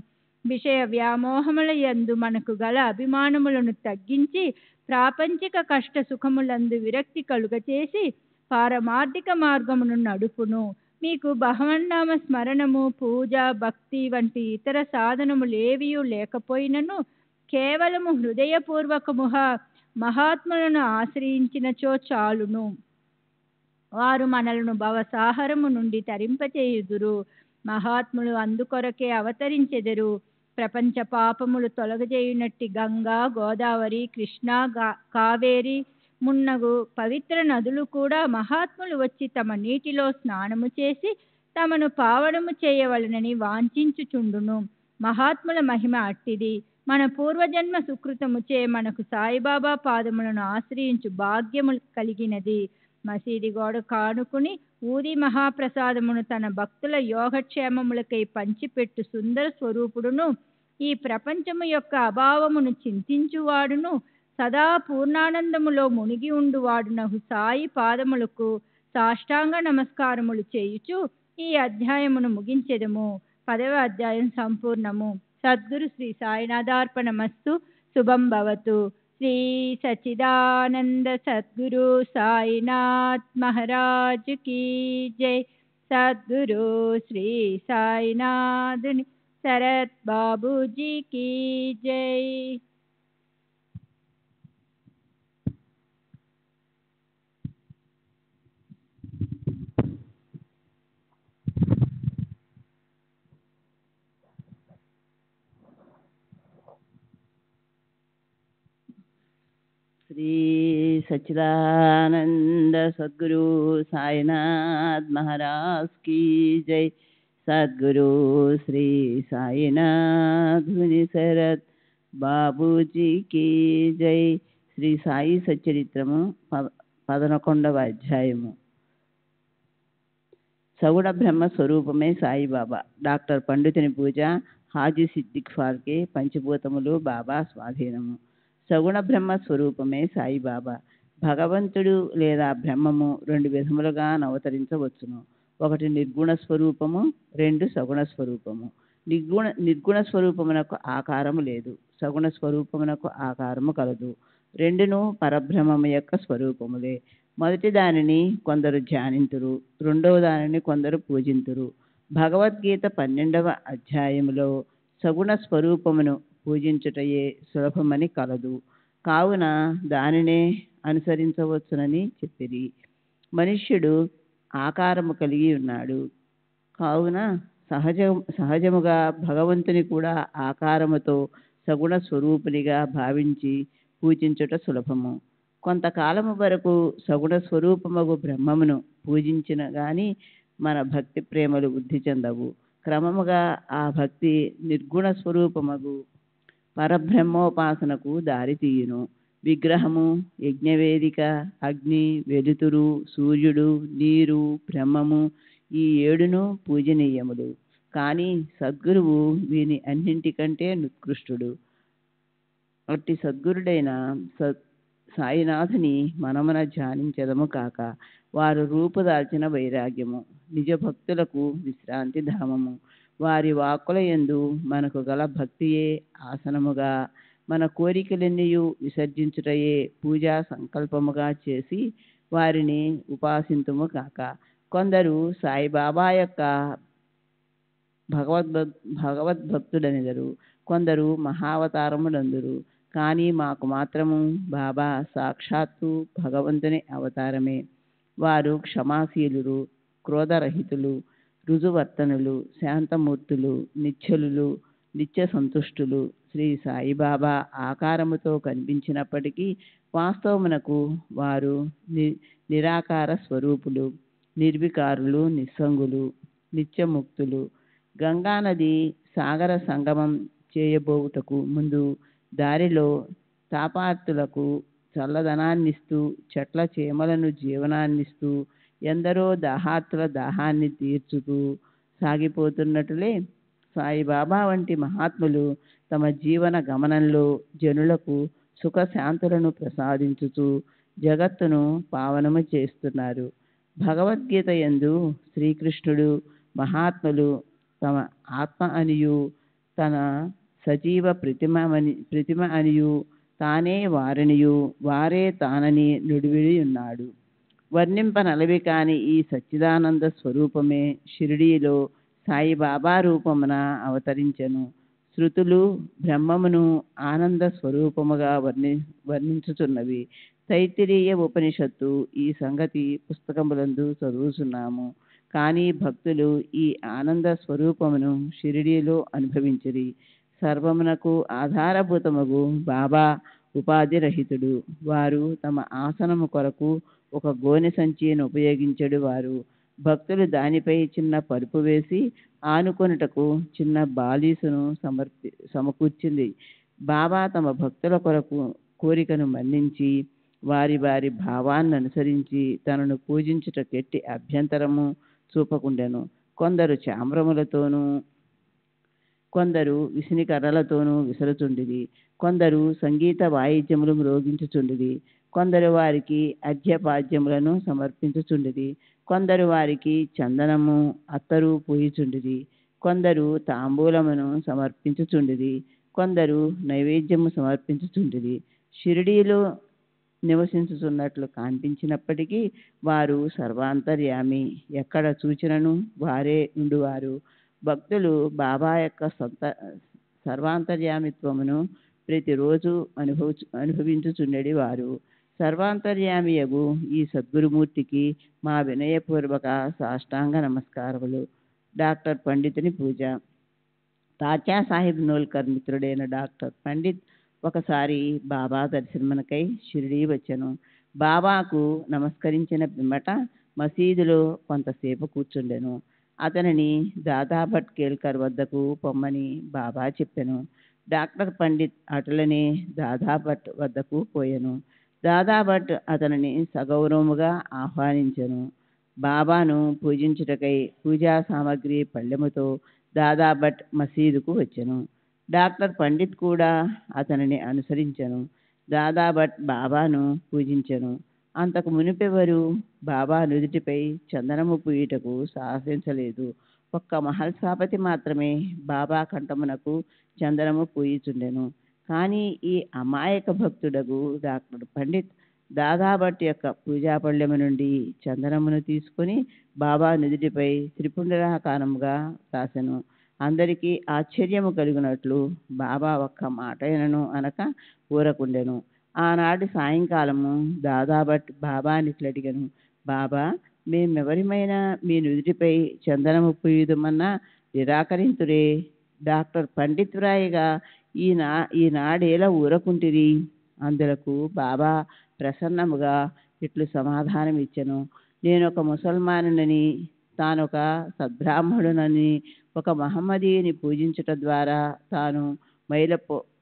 విషయ వ్యామోహముల యందు మనకు గల అభిమానములను తగ్గించి ప్రాపంచిక కష్ట సుఖములందు విరక్తి కలుగచేసి పారమార్థిక మార్గమును నడుపును. మీకు భగవన్నామ స్మరణము, పూజ, భక్తి వంటి ఇతర సాధనములేవియూ లేకపోయినను కేవలము హృదయపూర్వకముగా మహాత్ములను ఆశ్రయించినచో చాలును. వారు మనలను భవసాహరము నుండి తరింపచేయుదురు. మహాత్ములు అందుకొరకే అవతరించెదరు. ప్రపంచ పాపములు తొలగజేయునట్టి గంగా, గోదావరి, కృష్ణ, కావేరి మున్నగు పవిత్ర నదులు కూడా మహాత్ములు వచ్చి తమ నీటిలో స్నానము చేసి తమను పావనము చేయవలనని వాంఛించుచుండును. మహాత్ముల మహిమ అట్టిది. మన పూర్వజన్మ సుకృతముచే మనకు సాయిబాబా పాదములను ఆశ్రయించు భాగ్యము కలిగినది. మసీది గోడ కానుకుని ఊది మహాప్రసాదమును తన భక్తుల యోగక్షేమములకై పంచిపెట్టు సుందర స్వరూపుడును, ఈ ప్రపంచము యొక్క అభావమును చింతించువాడును, సదా పూర్ణానందములో మునిగి ఉండువాడునగు సాయి పాదములకు సాష్టాంగ నమస్కారములు చేయుచు ఈ అధ్యాయమును ముగించెదము. 10వ అధ్యాయం సంపూర్ణము. సద్గురు శ్రీ సాయినాథార్పణమస్తు. శుభం భవతు. శ్రీ సచ్చిదానంద సద్గురు సాయినాథ్ మహారాజ్ కీ జై. సద్గురు శ్రీ సాయినాథుని శరత్ బాబూజీ కీ జై. श्री सच्चिदानंद सद्गुरु साईनाथ महाराज की जय. సద్గురు శ్రీ సాయినాథుని శరత్ బాబూజీకి జై. శ్రీ సాయి సచ్చరిత్రము 11వ అధ్యాయము. సగుణ బ్రహ్మ స్వరూపమే సాయిబాబా. డాక్టర్ పండితుని పూజ. హాజీ సిద్దిక్ ఫార్కే. పంచభూతములు బాబా స్వాధీనము. సగుణ బ్రహ్మ స్వరూపమే సాయిబాబా. భగవంతుడు లేదా బ్రహ్మము 2 విధములుగా అవతరించవచ్చును. 1 నిర్గుణ స్వరూపము, 2 సగుణ స్వరూపము. నిర్గుణ స్వరూపమునకు ఆకారము లేదు, సగుణ స్వరూపమునకు ఆకారము కలదు. 2ను పరబ్రహ్మము యొక్క స్వరూపములే. మొదటి దానిని కొందరు ధ్యానింతురు, రెండవ దానిని కొందరు పూజింతురు. భగవద్గీత 12వ అధ్యాయములో సగుణ స్వరూపమును పూజించుటయే సులభమని కలదు, కావున దానినే అనుసరించవచ్చునని చెప్పిరి. మనుష్యుడు ఆకారము కలిగి ఉన్నాడు, కావున సహజముగా భగవంతుని కూడా ఆకారముతో సగుణ స్వరూపునిగా భావించి పూజించుట సులభము. కొంతకాలము వరకు సగుణ స్వరూపమగు బ్రహ్మమును పూజించిన గాని మన భక్తి ప్రేమలు వృద్ధి చెందవు. క్రమముగా ఆ భక్తి నిర్గుణ స్వరూపమగు పరబ్రహ్మోపాసనకు దారితీయును. విగ్రహము, యజ్ఞవేదిక, అగ్ని, వెలుతురు, సూర్యుడు, నీరు, బ్రహ్మము ఈ 7ను పూజనీయములు. కానీ సద్గురువు వీని అన్నింటికంటే నికృష్టుడు. అట్టి సద్గురుడైన సాయినాథుని మనమున ధ్యానించదము కాక, వారు రూపుదాల్చిన వైరాగ్యము, నిజ భక్తులకు విశ్రాంతి ధామము. వారి వాక్కుల యందు మనకు గల భక్తియే ఆసనముగా, మన కోరికలన్నీయు విసర్జించుటయే పూజా సంకల్పముగా చేసి వారిని ఉపాసింతుము కాక. కొందరు సాయిబాబా యొక్క భగవద్భక్తుడనిదరు, కొందరు మహావతారములందురు. కానీ మాకు మాత్రము బాబా సాక్షాత్తు భగవంతుని అవతారమే. వారు క్షమాశీలురు, క్రోధరహితులు, రుజువర్తనులు, శాంతమూర్తులు, నిశ్చలులు, నిత్య సంతుష్టులు. శ్రీ సాయిబాబా ఆకారముతో కనిపించినప్పటికీ వాస్తవమునకు వారు నిరాకార స్వరూపులు, నిర్వికారులు, నిస్సంగులు, నిత్యముక్తులు. గంగానది సాగర సంగమం చేయబోవుటకు ముందు దారిలో తాపార్తులకు చల్లదనాన్నిస్తూ, చెట్ల చేమలను జీవనాన్నిస్తూ, ఎందరో దాహార్తుల దాహాన్ని తీర్చుతూ సాగిపోతున్నట్లే సాయిబాబా వంటి మహాత్ములు తమ జీవన గమనంలో జనులకు సుఖశాంతులను ప్రసాదించుతూ జగత్తును పావనము చేస్తున్నారు. భగవద్గీత యందు శ్రీకృష్ణుడు మహాత్ములు తమ ఆత్మ అనియు, తన సజీవ ప్రతిమ అనియు, తానే వారనియు, వారే తానని నుడివిడి ఉన్నాడు. వర్ణింపనలవి కాని ఈ సచ్చిదానంద స్వరూపమే షిరిడీలో సాయిబాబా రూపమున అవతరించెను. శృతులు బ్రహ్మమును ఆనంద స్వరూపముగా వర్ణించుచున్నవి. తైత్తిరీయ ఉపనిషత్తు ఈ సంగతి పుస్తకములందు చదువుచున్నాము. కానీ భక్తులు ఈ ఆనంద స్వరూపమును షిరిడీలో అనుభవించిరి. సర్వమునకు ఆధారభూతమగు బాబా ఉపాధి రహితుడు. వారు తమ ఆసనము కొరకు ఒక గోనె సంచిని ఉపయోగించడు. వారు భక్తులు దానిపై చిన్న పరుపు వేసి ఆనుకొనుటకు చిన్న బాలీసును సమకూర్చింది. బాబా తమ భక్తుల కొరకు కోరికను మన్నించి వారి వారి భావాన్ని అనుసరించి తనను పూజించుటకెట్టి అభ్యంతరము చూపకుండెను. కొందరు చామ్రములతోనూ, కొందరు విసినికర్రలతోనూ విసరుచుండిరి. కొందరు సంగీత వాయిద్యములు మ్రోగించుచుండిరి. కొందరు వారికి అర్ఘ్యపాద్యములను సమర్పించుచుండిరి. కొందరు వారికి చందనము, అత్తరు పూయిచుండిరి. కొందరు తాంబూలమును సమర్పించుచుండిరి. కొందరు నైవేద్యము సమర్పించుచుండిరి. షిరిడీలో నివసించుచున్నట్లు కనిపించినప్పటికీ వారు సర్వాంతర్యామి, ఎక్కడ చూచినను వారే ఉండువారు. భక్తులు బాబా యొక్క సర్వాంతర్యామిత్వమును ప్రతిరోజు అనుభవించుచుండెడి వారు. సర్వాంతర్యామియగు ఈ సద్గురుమూర్తికి మా వినయపూర్వక సాష్టాంగ నమస్కారములు. డాక్టర్ పండితుని పూజ. తాత్యా సాహిబ్ నోల్కర్ మిత్రుడైన డాక్టర్ పండిత్ ఒకసారి బాబా దర్శనమునకై షిరిడీ వచ్చెను. బాబాకు నమస్కరించిన పిమ్మట మసీదులో కొంతసేపు కూర్చుండెను. అతనిని దాదాభట్ కేల్కర్ వద్దకు పొమ్మని బాబా చెప్పెను. డాక్టర్ పండిత్ అటులనే దాదాభట్ వద్దకు పోయెను. దాదాభట్ అతనిని సగౌరవముగా ఆహ్వానించెను. బాబాను పూజించుటకై పూజా సామగ్రి పళ్ళెముతో దాదాభట్ మసీదుకు వచ్చెను. డాక్టర్ పండిత్ కూడా అతనిని అనుసరించెను. దాదాభట్ బాబాను పూజించెను. అంతకు మునిపెవరు బాబా నుదుటిపై చందనము పూయుటకు సాహసించలేదు. ఒక్క మహల్సాపతి మాత్రమే బాబా కంఠమునకు చందనము పూయుచుండెను. కానీ ఈ అమాయక భక్తుడగు డాక్టర్ పండిత్ దాదాభట్ యొక్క పూజాపళ్ళెము నుండి చందనమును తీసుకుని బాబా నుదుటిపై త్రిపుండరాకారముగా రాసెను. అందరికీ ఆశ్చర్యము కలిగినట్లు బాబా ఒక్క మాటైనను అనక ఊరకుండెను. ఆనాటి సాయంకాలము దాదాభట్ బాబాని అడిగెను, బాబా, మేమెవరిమైనా మీ నుదుటిపై చందనము పూయుదమన్నా నిరాకరింతురే. డాక్టర్ పండిత్ వ్రాయగా ఈనాడేలా ఊరకుంటిరి? అందులకు బాబా ప్రసన్నముగా ఇట్లు సమాధానం ఇచ్చెను, నేనొక ముసల్మానునని, తానొక సద్బ్రాహ్మణునని, ఒక మహమ్మదీయుని పూజించుట ద్వారా తాను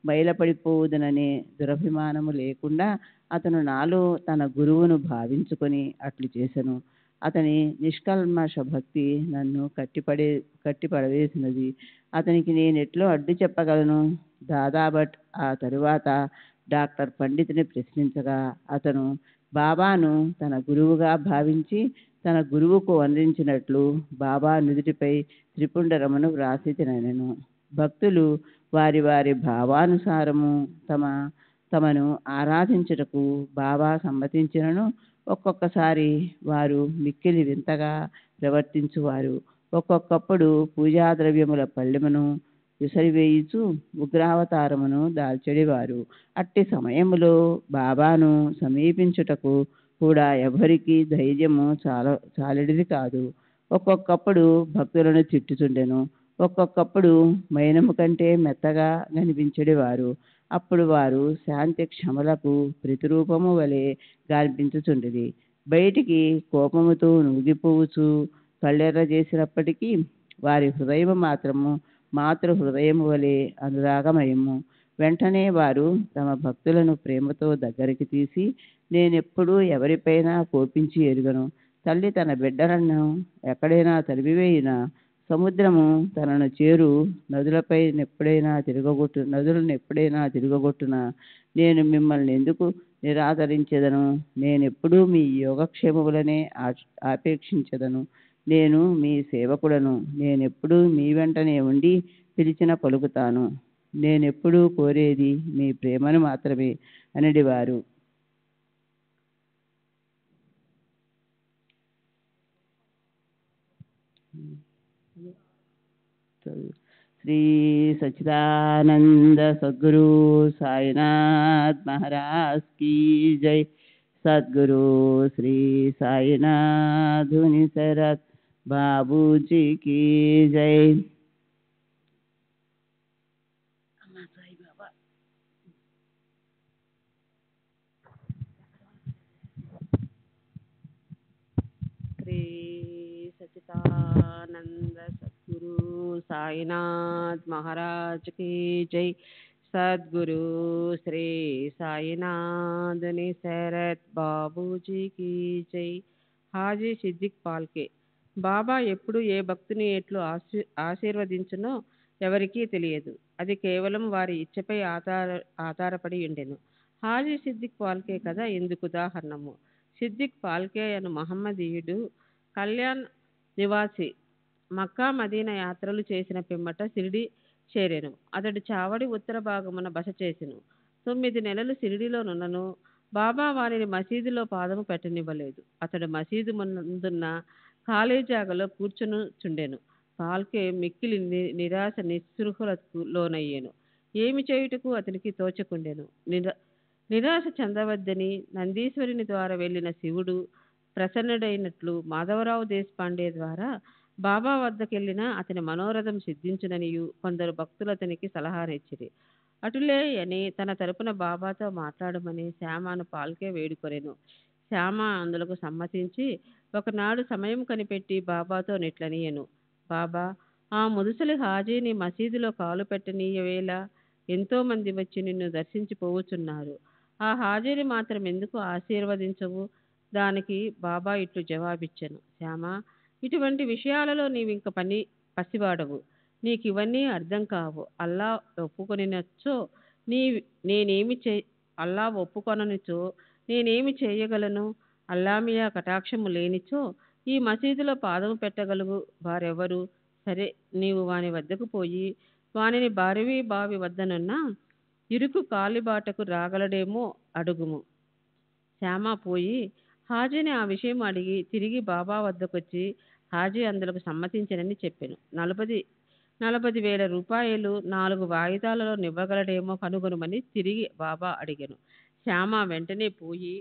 మైలపడిపోవుదననే దురభిమానము లేకుండా అతను నాలో తన గురువును భావించుకొని అట్లు చేసెను. అతని నిష్కల్మష భక్తి నన్ను కట్టిపడవేసినది. అతనికి నేనెట్లో అడ్డు చెప్పగలను? దాదాభట్ ఆ తరువాత డాక్టర్ పండితుని ప్రశ్నించగా అతను బాబాను తన గురువుగా భావించి తన గురువుకు వందించినట్లు బాబా నుదుటిపై త్రిపుండరమును వ్రాసి తినెను. భక్తులు వారి వారి భావానుసారము తమను ఆరాధించుటకు బాబా సమ్మతించినను ఒక్కొక్కసారి వారు మిక్కిలి వింతగా ప్రవర్తించువారు. ఒక్కొక్కప్పుడు పూజాద్రవ్యముల పళ్ళెమును విసరివేయుచు ఉగ్రావతారమును దాల్చెడివారు. అట్టి సమయములో బాబాను సమీపించుటకు కూడా ఎవరికి ధైర్యము చాలెడిది కాదు. ఒక్కొక్కప్పుడు భక్తులను తిట్టుచుండెను. ఒక్కొక్కప్పుడు మైనము కంటే మెత్తగా కనిపించెడివారు. అప్పుడు వారు శాంతి క్షమలకు ప్రతిరూపము వలె గాల్పించుచుండిరి. బయటికి కోపముతో నూగిపోవచ్చు కళ్ళెర్ర చేసినప్పటికీ వారి హృదయము మాత్రము మాతృ హృదయము వలె అనురాగమయము. వెంటనే వారు తమ భక్తులను ప్రేమతో దగ్గరికి తీసి, నేనెప్పుడూ ఎవరిపైనా కోపించి ఎరుగను. తల్లి తన బిడ్డలను ఎక్కడైనా తరిమివేయునా? సముద్రము తనను చేరు నదులను ఎప్పుడైనా తిరగగొట్టునా? నేను మిమ్మల్ని ఎందుకు నిరాదరించెదను? నేనెప్పుడూ మీ యోగక్షేమములనే ఆపేక్షించెదను. నేను మీ సేవకుడను. నేనెప్పుడూ మీ వెంటనే ఉండి పిలిచిన పలుకుతాను. నేనెప్పుడూ కోరేది మీ ప్రేమను మాత్రమే అనడివారు. శ్రీ సచ్చిదానంద సద్గురు సాయినాథ్ మహారాజ్ की जय. सद्गुरु श्री साईनाथ सरत बाबूजी की जय. श्री सच्चिदानंद सद्गुरु साईनाथ महाराज की जय. सद्गुरु श्री साईनाथ निसरत బాబూజీ की जय. హాజీ సిద్దిక్ పాల్కే. బాబా ఎప్పుడు ఏ భక్తుని ఎట్లు ఆశీర్వదించునో ఎవరికీ తెలియదు. అది కేవలం వారి ఇచ్చపై ఆధారపడి ఉండెను. హాజీ సిద్దిక్ పాల్కే కథ ఇందుకు ఉదాహరణము. సిద్దిక్ పాల్కే అను మహమ్మదీయుడు కళ్యాణ్ నివాసి మక్కా మదీనా యాత్రలు చేసిన పిమ్మట షిరిడి చేరెను. అతడు చావడి ఉత్తర భాగమున బస చేసెను. 9 నెలలు షిరిడిలో నున్నను. బాబా వారిని మసీదులో పాదము పెట్టనివ్వలేదు. అతడు మసీదు ముందున్న ఖాళీ జాగలో కూర్చునుచుండెను. పాల్కే మిక్కిలి నిరాశ నిస్పృహలకు లోనయ్యెను. ఏమి చేయుటకు అతనికి తోచకుండెను. నిరాశ చెందవద్దని నందీశ్వరుని ద్వారా వెళ్ళిన శివుడు ప్రసన్నుడైనట్లు మాధవరావు దేశపాండే ద్వారా బాబా వద్దకెళ్ళినా అతని మనోరథం సిద్ధించుననియు కొందరు భక్తులు అతనికి సలహానిచ్చిరి. అటులే అని తన తరపున బాబాతో మాట్లాడమని శ్యామను పాల్కే వేడుకొనెను. శ్యామ అందులకు సమ్మతించి ఒకనాడు సమయం కనిపెట్టి బాబాతో నిట్లనియెను, బాబా, ఆ ముదుసలి హాజీని మసీదులో కాలు పెట్టనీయవేళ ఎంతోమంది వచ్చి నిన్ను దర్శించిపోవచ్చున్నారు. ఆ హాజీని మాత్రం ఎందుకు ఆశీర్వదించవు? దానికి బాబా ఇట్లు జవాబిచ్చెను. శ్యామ, ఇటువంటి విషయాలలో నీవింక పసివాడవు. నీకు ఇవన్నీ అర్థం కావు. అల్లా ఒప్పుకొనినచ్చో నీ నేనేమి చే అల్లా ఒప్పుకొననిచో నేనేమి చేయగలను? అల్లామియా కటాక్షము లేనిచో ఈ మసీదులో పాదము పెట్టగలుగు వారెవరు? సరే, నీవు వాని వద్దకు పోయి వానిని బారివి బావి వద్దనున్న ఇరుకు కాలిబాటకు రాగలడేమో అడుగుము. శ్యామ పోయి హాజీని ఆ విషయం అడిగి తిరిగి బాబా వద్దకొచ్చి హాజీ అందులకు సమ్మతించనని చెప్పెను. 40,000 రూపాయలు 4 వాయిదాలలో నివ్వగలడేమో కనుగొనమని తిరిగి బాబా అడిగాను. శ్యామ వెంటనే పోయి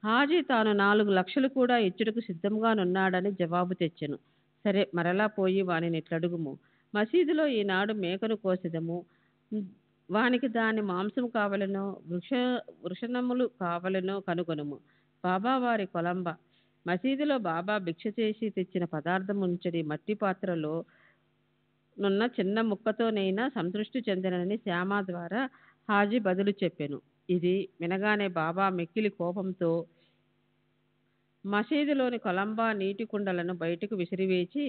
హాజీ తాను 4 లక్షలు కూడా ఇచ్చుటకు సిద్ధంగానున్నాడని జవాబు తెచ్చెను. సరే, మరలా పోయి వానిని ఇట్లడుగుము. మసీదులో ఈనాడు మేకను కోసెదము. వానికి దాని మాంసం కావలెనో వృషణములు కావలెనో కనుగొనుము. బాబా వారి కొలంబ. మసీదులో బాబా భిక్ష చేసి తెచ్చిన పదార్థం ఉంచడి మట్టి పాత్రలో నున్న చిన్న ముక్కతోనైనా సంతృష్టి చెందనని శ్యామ ద్వారా హాజీ బదులు చెప్పెను. ఇది వినగానే బాబా మిక్కిలి కోపంతో మసీదులోని కొలంబా నీటి కుండలను బయటకు విసిరివేసి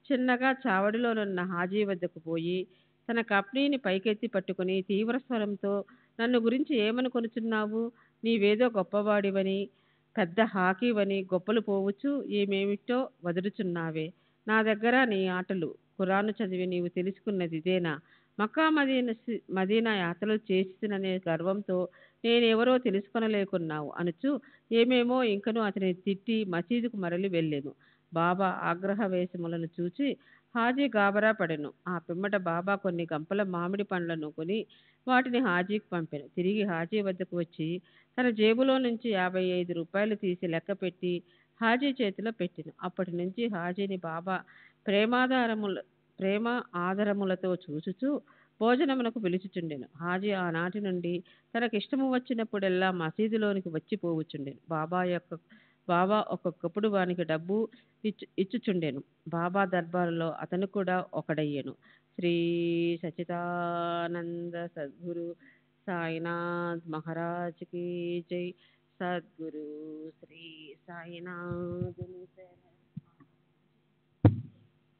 చిన్నగా చావడిలోనున్న హాజీ వద్దకు పోయి తన కప్నీని పైకెత్తి పట్టుకుని తీవ్ర స్వరంతో, నన్ను గురించి ఏమనుకొనుచున్నావు? నీవేదో గొప్పవాడివని, పెద్ద హాకీవని గొప్పలు పోవచ్చు ఏమేమిటో వదులుచున్నావే. నా దగ్గర నీ ఆటలు. ఖురాను చదివి నీవు తెలుసుకున్నది ఇదేనా? మక్కా మదీనా యాత్రలు చేసిననే గర్వంతో నేనెవరో తెలుసుకొనలేకున్నావు అనుచు ఏమేమో ఇంకనూ అతని తిట్టి మసీదుకు మరలి వెళ్ళెను. బాబా ఆగ్రహవేశములను చూచి హాజీ గాబరా పడెను. ఆ పిమ్మట బాబా కొన్ని గంపల మామిడి పండ్లను కొని వాటిని హాజీకి పంపెను. తిరిగి హాజీ వద్దకు వచ్చి తన జేబులో నుంచి 55 రూపాయలు తీసి లెక్క పెట్టి హాజీ చేతిలో పెట్టెను. అప్పటి నుంచి హాజీని బాబా ప్రేమ ఆదరములతో చూచుచూ భోజనమునకు పిలుచుచుండెను. హాజీ ఆనాటి నుండి తనకిష్టము వచ్చినప్పుడెల్లా మసీదులోనికి వచ్చిపోవుచుండెను. బాబా ఒక్కొక్కప్పుడు వానికి డబ్బు ఇచ్చుచుండెను. బాబా దర్బారులో అతను కూడా ఒకడయ్యెను. శ్రీ సచిదానంద సద్గురు సాయినాథ్ మహారాజ్ కీ జై. సద్గురు శ్రీ సాయినాథ్.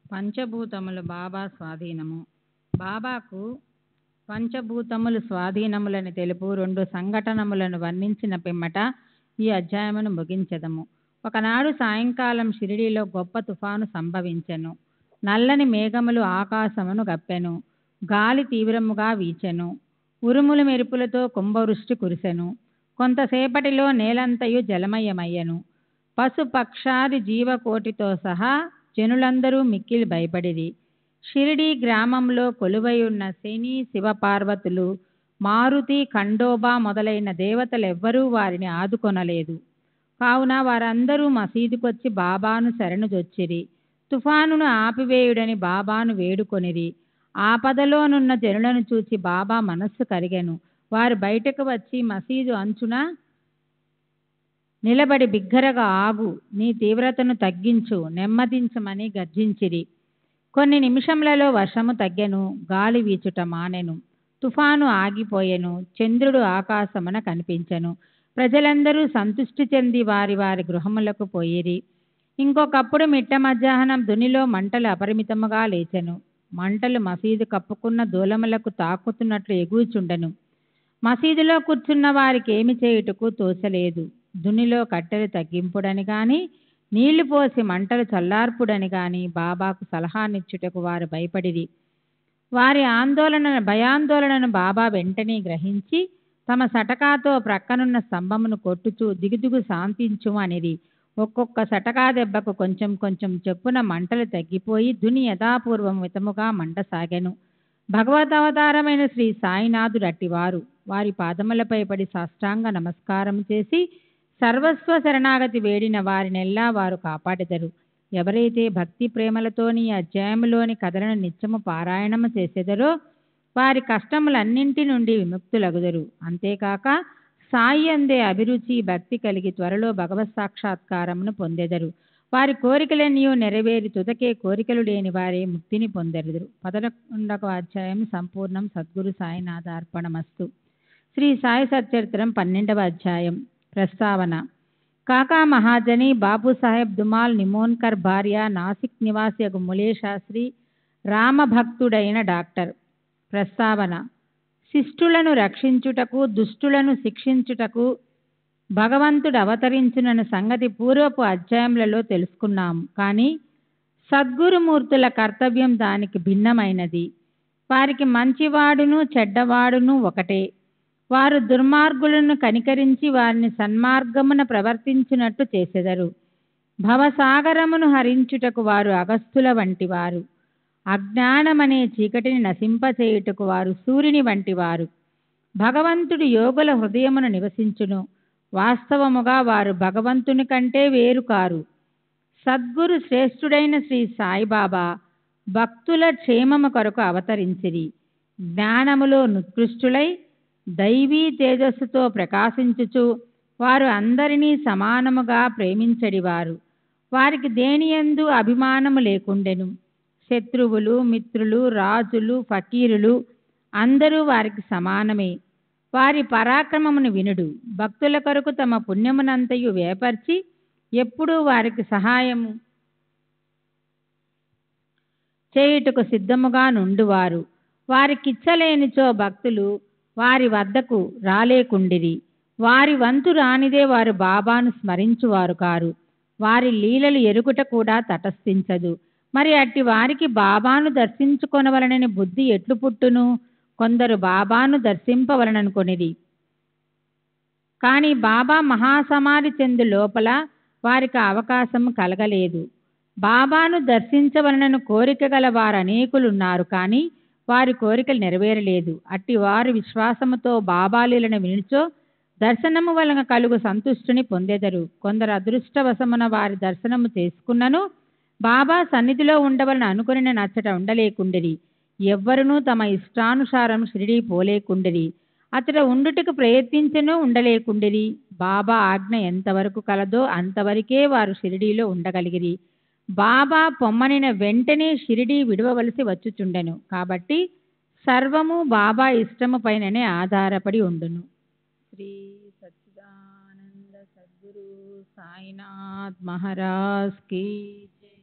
పంచభూతములు బాబా స్వాధీనము. బాబాకు పంచభూతములు స్వాధీనములని తెలుపు 2 సంఘటనములను వర్ణించిన పిమ్మట ఈ అధ్యాయమును ముగించెదము. ఒకనాడు సాయంకాలం షిరిడీలో గొప్ప తుఫాను సంభవించెను. నల్లని మేఘములు ఆకాశమును గప్పెను. గాలి తీవ్రముగా వీచెను. ఉరుములు మెరుపులతో కుంభవృష్టి కురిసెను. కొంతసేపటిలో నేలంతయు జలమయమయ్యెను. పశు పక్షాది జీవకోటితో సహా జనులందరూ మిక్కిలి భయపడిరి. షిరిడీ గ్రామంలో కొలువైయున్న శని, శివపార్వతులు, మారుతి, ఖండోబా మొదలైన దేవతలెవ్వరూ వారిని ఆదుకొనలేదు. కావున వారందరూ మసీదుకొచ్చి బాబాను శరణుజొచ్చిరి. తుఫానును ఆపివేయుడని బాబాను వేడుకొనిరి. ఆపదలోనున్న జనులను చూచి బాబా మనస్సు కరిగెను. వారు బయటకు వచ్చి మసీదు అంచున నిలబడి బిగ్గరగా, ఆగు, నీ తీవ్రతను తగ్గించు, నెమ్మదించమని గర్జించిరి. కొన్ని నిమిషములలో వర్షము తగ్గెను. గాలి వీచుట మానెను. తుఫాను ఆగిపోయెను. చంద్రుడు ఆకాశమున కనిపించెను. ప్రజలందరూ సంతృష్టి చెంది వారి వారి గృహములకు పోయిరి. ఇంకొకప్పుడు మిట్ట మధ్యాహ్నం దునిలో మంటలు అపరిమితముగా లేచెను. మంటలు మసీదు కప్పుకున్న దూలములకు తాకుతున్నట్లు ఎగుచుండెను. మసీదులో కూర్చున్న వారికి ఏమి చేయుటకు తోచలేదు. దునిలో కట్టెలు తగ్గింపుడని గాని నీళ్లు పోసి మంటలు చల్లార్పుడని గాని బాబాకు సలహానిచ్చుటకు వారు భయపడిరి. వారి భయాందోళనను బాబా వెంటనే గ్రహించి తమ సటకాతో ప్రక్కనున్న స్తంభమును కొట్టుచూ దిగుదిగు శాంతించుము అనిరి. ఒక్కొక్క సటకా దెబ్బకు కొంచెం కొంచెం చెప్పున మంటలు తగ్గిపోయి దుని యథాపూర్వం మితముగా మండసాగెను. భగవదవతారమైన శ్రీ సాయినాథుడు అట్టివారు. వారి పాదములపై పడి సాష్టాంగ నమస్కారం చేసి సర్వస్వ శరణాగతి వేడిన వారినెల్లా వారు కాపాడెదరు. ఎవరైతే భక్తి ప్రేమలతోని ఈ అధ్యాయములోని కథలను నిత్యము పారాయణము చేసెదరో వారి కష్టములన్నింటి నుండి విముక్తులగుదరు. అంతేకాక సాయి అందే అభిరుచి భక్తి కలిగి త్వరలో భగవత్ సాక్షాత్కారమును పొందెదరు. వారి కోరికలన్నీ నెరవేరి తుదకే కోరికలు లేని వారే ముక్తిని పొందెదరు. 11వ అధ్యాయం సంపూర్ణం. సద్గురు సాయినాథ అర్పణమస్తు. శ్రీ సాయి సచ్చరిత్రం 12వ అధ్యాయం. ప్రస్తావన. కాకా మహాజని బాబుసాహెబ్ దుమాల్ నిమోన్కర్ భార్య నాసిక్ నివాసి ములే శాస్త్రి రామభక్తుడైన డాక్టర్. ప్రస్తావన. శిష్టులను రక్షించుటకు దుష్టులను శిక్షించుటకు భగవంతుడు అవతరించునన్న సంగతి పూర్వపు అధ్యాయములలో తెలుసుకున్నాము. కానీ సద్గురుమూర్తుల కర్తవ్యం దానికి భిన్నమైనది. వారికి మంచివాడును చెడ్డవాడును ఒకటే. వారు దుర్మార్గులను కనికరించి వారిని సన్మార్గమున ప్రవర్తించినట్టు చేసెదరు. భవసాగరమును హరించుటకు వారు అగస్తుల వంటివారు. అజ్ఞానమనే చీకటిని నశింపచేయుటకు వారు సూర్యుని వంటివారు. భగవంతుడు యోగుల హృదయమున నివసించును. వాస్తవముగా వారు భగవంతుని కంటే వేరు కారు. సద్గురు శ్రేష్ఠుడైన శ్రీ సాయిబాబా భక్తుల క్షేమము కొరకు అవతరించిరి. జ్ఞానములో నికృష్టులై దైవీ తేజస్సుతో ప్రకాశించుచు వారు అందరినీ సమానముగా ప్రేమించడివారు. వారికి దేనియందు అభిమానము లేకుండెను. శత్రువులు, మిత్రులు, రాజులు, ఫకీరులు అందరూ వారికి సమానమే. వారి పరాక్రమమును వినుడు. భక్తుల కొరకు తమ పుణ్యమునంతయు వేపర్చి ఎప్పుడూ వారికి సహాయము చేయుటకు సిద్ధముగా నుండువారు. వారికిచ్చలేనిచో భక్తులు వారి వద్దకు రాలేకుండిరి. వారి వంతు రానిదే వారు బాబాను స్మరించువారు కారు. వారి లీలలు ఎరుగుట కూడా తటస్థించదు. మరి అట్టి వారికి బాబాను దర్శించుకొనవలనని బుద్ధి ఎట్లు పుట్టును? కొందరు బాబాను దర్శింపవలననుకొనిది. కానీ బాబా మహాసమాధి చెందు లోపల వారికి అవకాశము కలగలేదు. బాబాను దర్శించవలనను కోరిక గల వారు అనేకులున్నారు. కానీ వారి కోరికలు నెరవేరలేదు. అట్టి వారు విశ్వాసముతో బాబా లీలను వినుచో దర్శనము వలన కలుగు సంతుష్టిని పొందెదరు. కొందరు అదృష్టవశమున వారి దర్శనము చేసుకున్నను బాబా సన్నిధిలో ఉండవలన అనుకుని నచ్చట ఉండలేకుండిరి. ఎవ్వరునూ తమ ఇష్టానుసారం షిరిడీ పోలేకుండిరి. అతడ ఉండుటకు ప్రయత్నించను ఉండలేకుండిరి. బాబా ఆజ్ఞ ఎంతవరకు కలదో అంతవరకే వారు షిరిడీలో ఉండగలిగిరి. బాబా పొమ్మనిన వెంటనే షిరిడీ విడవవలసి వచ్చుచుండెను. కాబట్టి సర్వము బాబా ఇష్టము పైననే ఆధారపడి ఉండును. శ్రీ సచ్చిదానంద సద్గురు సాయినాథ్ మహారాజ్ కీ జై.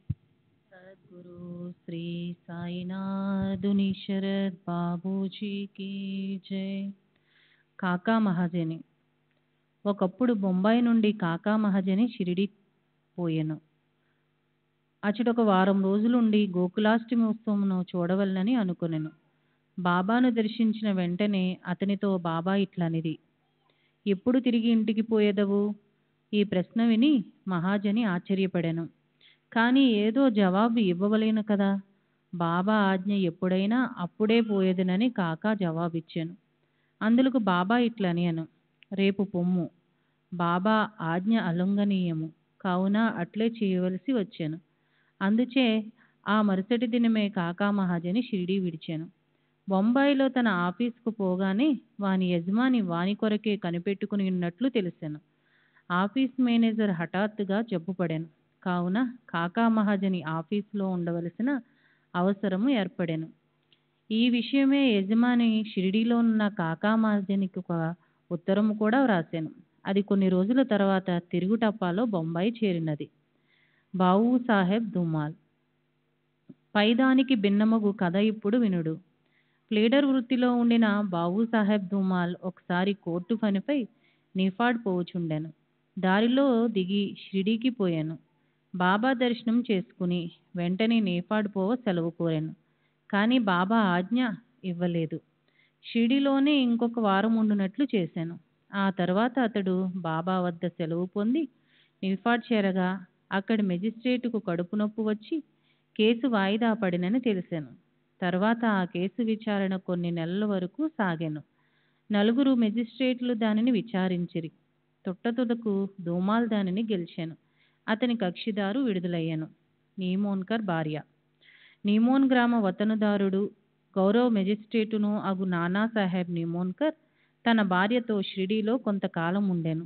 సద్గురు శ్రీ సాయినాథుని శరత్ బాబూజీ కీ జై. కాకా మహాజని. ఒకప్పుడు బొంబాయి నుండి కాకా మహాజని షిరిడి పోయెను. అచటొక వారం రోజులుండి గోకులాష్టమి ఉత్సవమును చూడవలనని అనుకొనెను. బాబాను దర్శించిన వెంటనే అతనితో బాబా ఇట్లనిది, ఎప్పుడు తిరిగి ఇంటికి పోయేదవు? ఈ ప్రశ్న విని మహాజని ఆశ్చర్యపడెను. కానీ ఏదో జవాబు ఇవ్వవలేను కదా. బాబా ఆజ్ఞ ఎప్పుడైనా అప్పుడే పోయేదనని కాకా జవాబిచ్చాను. అందులకు బాబా ఇట్లనియను, రేపు పొమ్ము. బాబా ఆజ్ఞ అలుంగనీయము కావున అట్లే చేయవలసి వచ్చాను. అందుచే ఆ మరుసటి దినమే కాకా మహాజని షిరిడీ విడిచాను. బొంబాయిలో తన ఆఫీసుకు పోగానే వాని యజమాని వాని కొరకే కనిపెట్టుకుని ఉన్నట్లు తెలిసాను. ఆఫీస్ మేనేజర్ హఠాత్తుగా జబ్బుపడాను. కావున కాకా మహాజని ఆఫీసులో ఉండవలసిన అవసరము ఏర్పడాను. ఈ విషయమే యజమాని షిరిడీలో ఉన్న కాకా మహాజనికి ఒక ఉత్తరము కూడా వ్రాసాను. అది కొన్ని రోజుల తర్వాత తిరుగుటప్పాలో బొంబాయి చేరినది. బావు సాహెబ్ దుమాల్. పైదానికి భిన్నమగు కథ ఇప్పుడు వినుడు. ప్లేడర్ వృత్తిలో ఉండిన బావు సాహెబ్ దుమాల్ ఒకసారి కోర్టు పనిపై నిఫాడ్ పోవుచుండెను. దారిలో దిగి షిరిడీకి పోయాను. బాబా దర్శనం చేసుకుని వెంటనే నేపాడ్ పోవ సెలవు కోరాను. కానీ బాబా ఆజ్ఞ ఇవ్వలేదు. షిరిడీలోనే ఇంకొక వారం ఉండునట్లు చేశాను. ఆ తర్వాత అతడు బాబా వద్ద సెలవు పొంది నిఫాడ్ చేరగా అక్కడి మెజిస్ట్రేటుకు కడుపు నొప్పి వచ్చి కేసు వాయిదా పడినని తెలిసాను. తర్వాత ఆ కేసు విచారణ కొన్ని నెలల వరకు సాగాను. 4 మెజిస్ట్రేట్లు దానిని విచారించిరి. తుట్టతుదకు దుమాల్ దానిని గెలిచాను. అతని కక్షిదారు విడుదలయ్యాను. నీమోన్కర్ భార్య. నీమోన్ గ్రామ వతనుదారుడు గౌరవ మెజిస్ట్రేటును అగు నానాసాహెబ్ నీమోన్కర్ తన భార్యతో షిరిడీలో కొంతకాలం ఉండెను.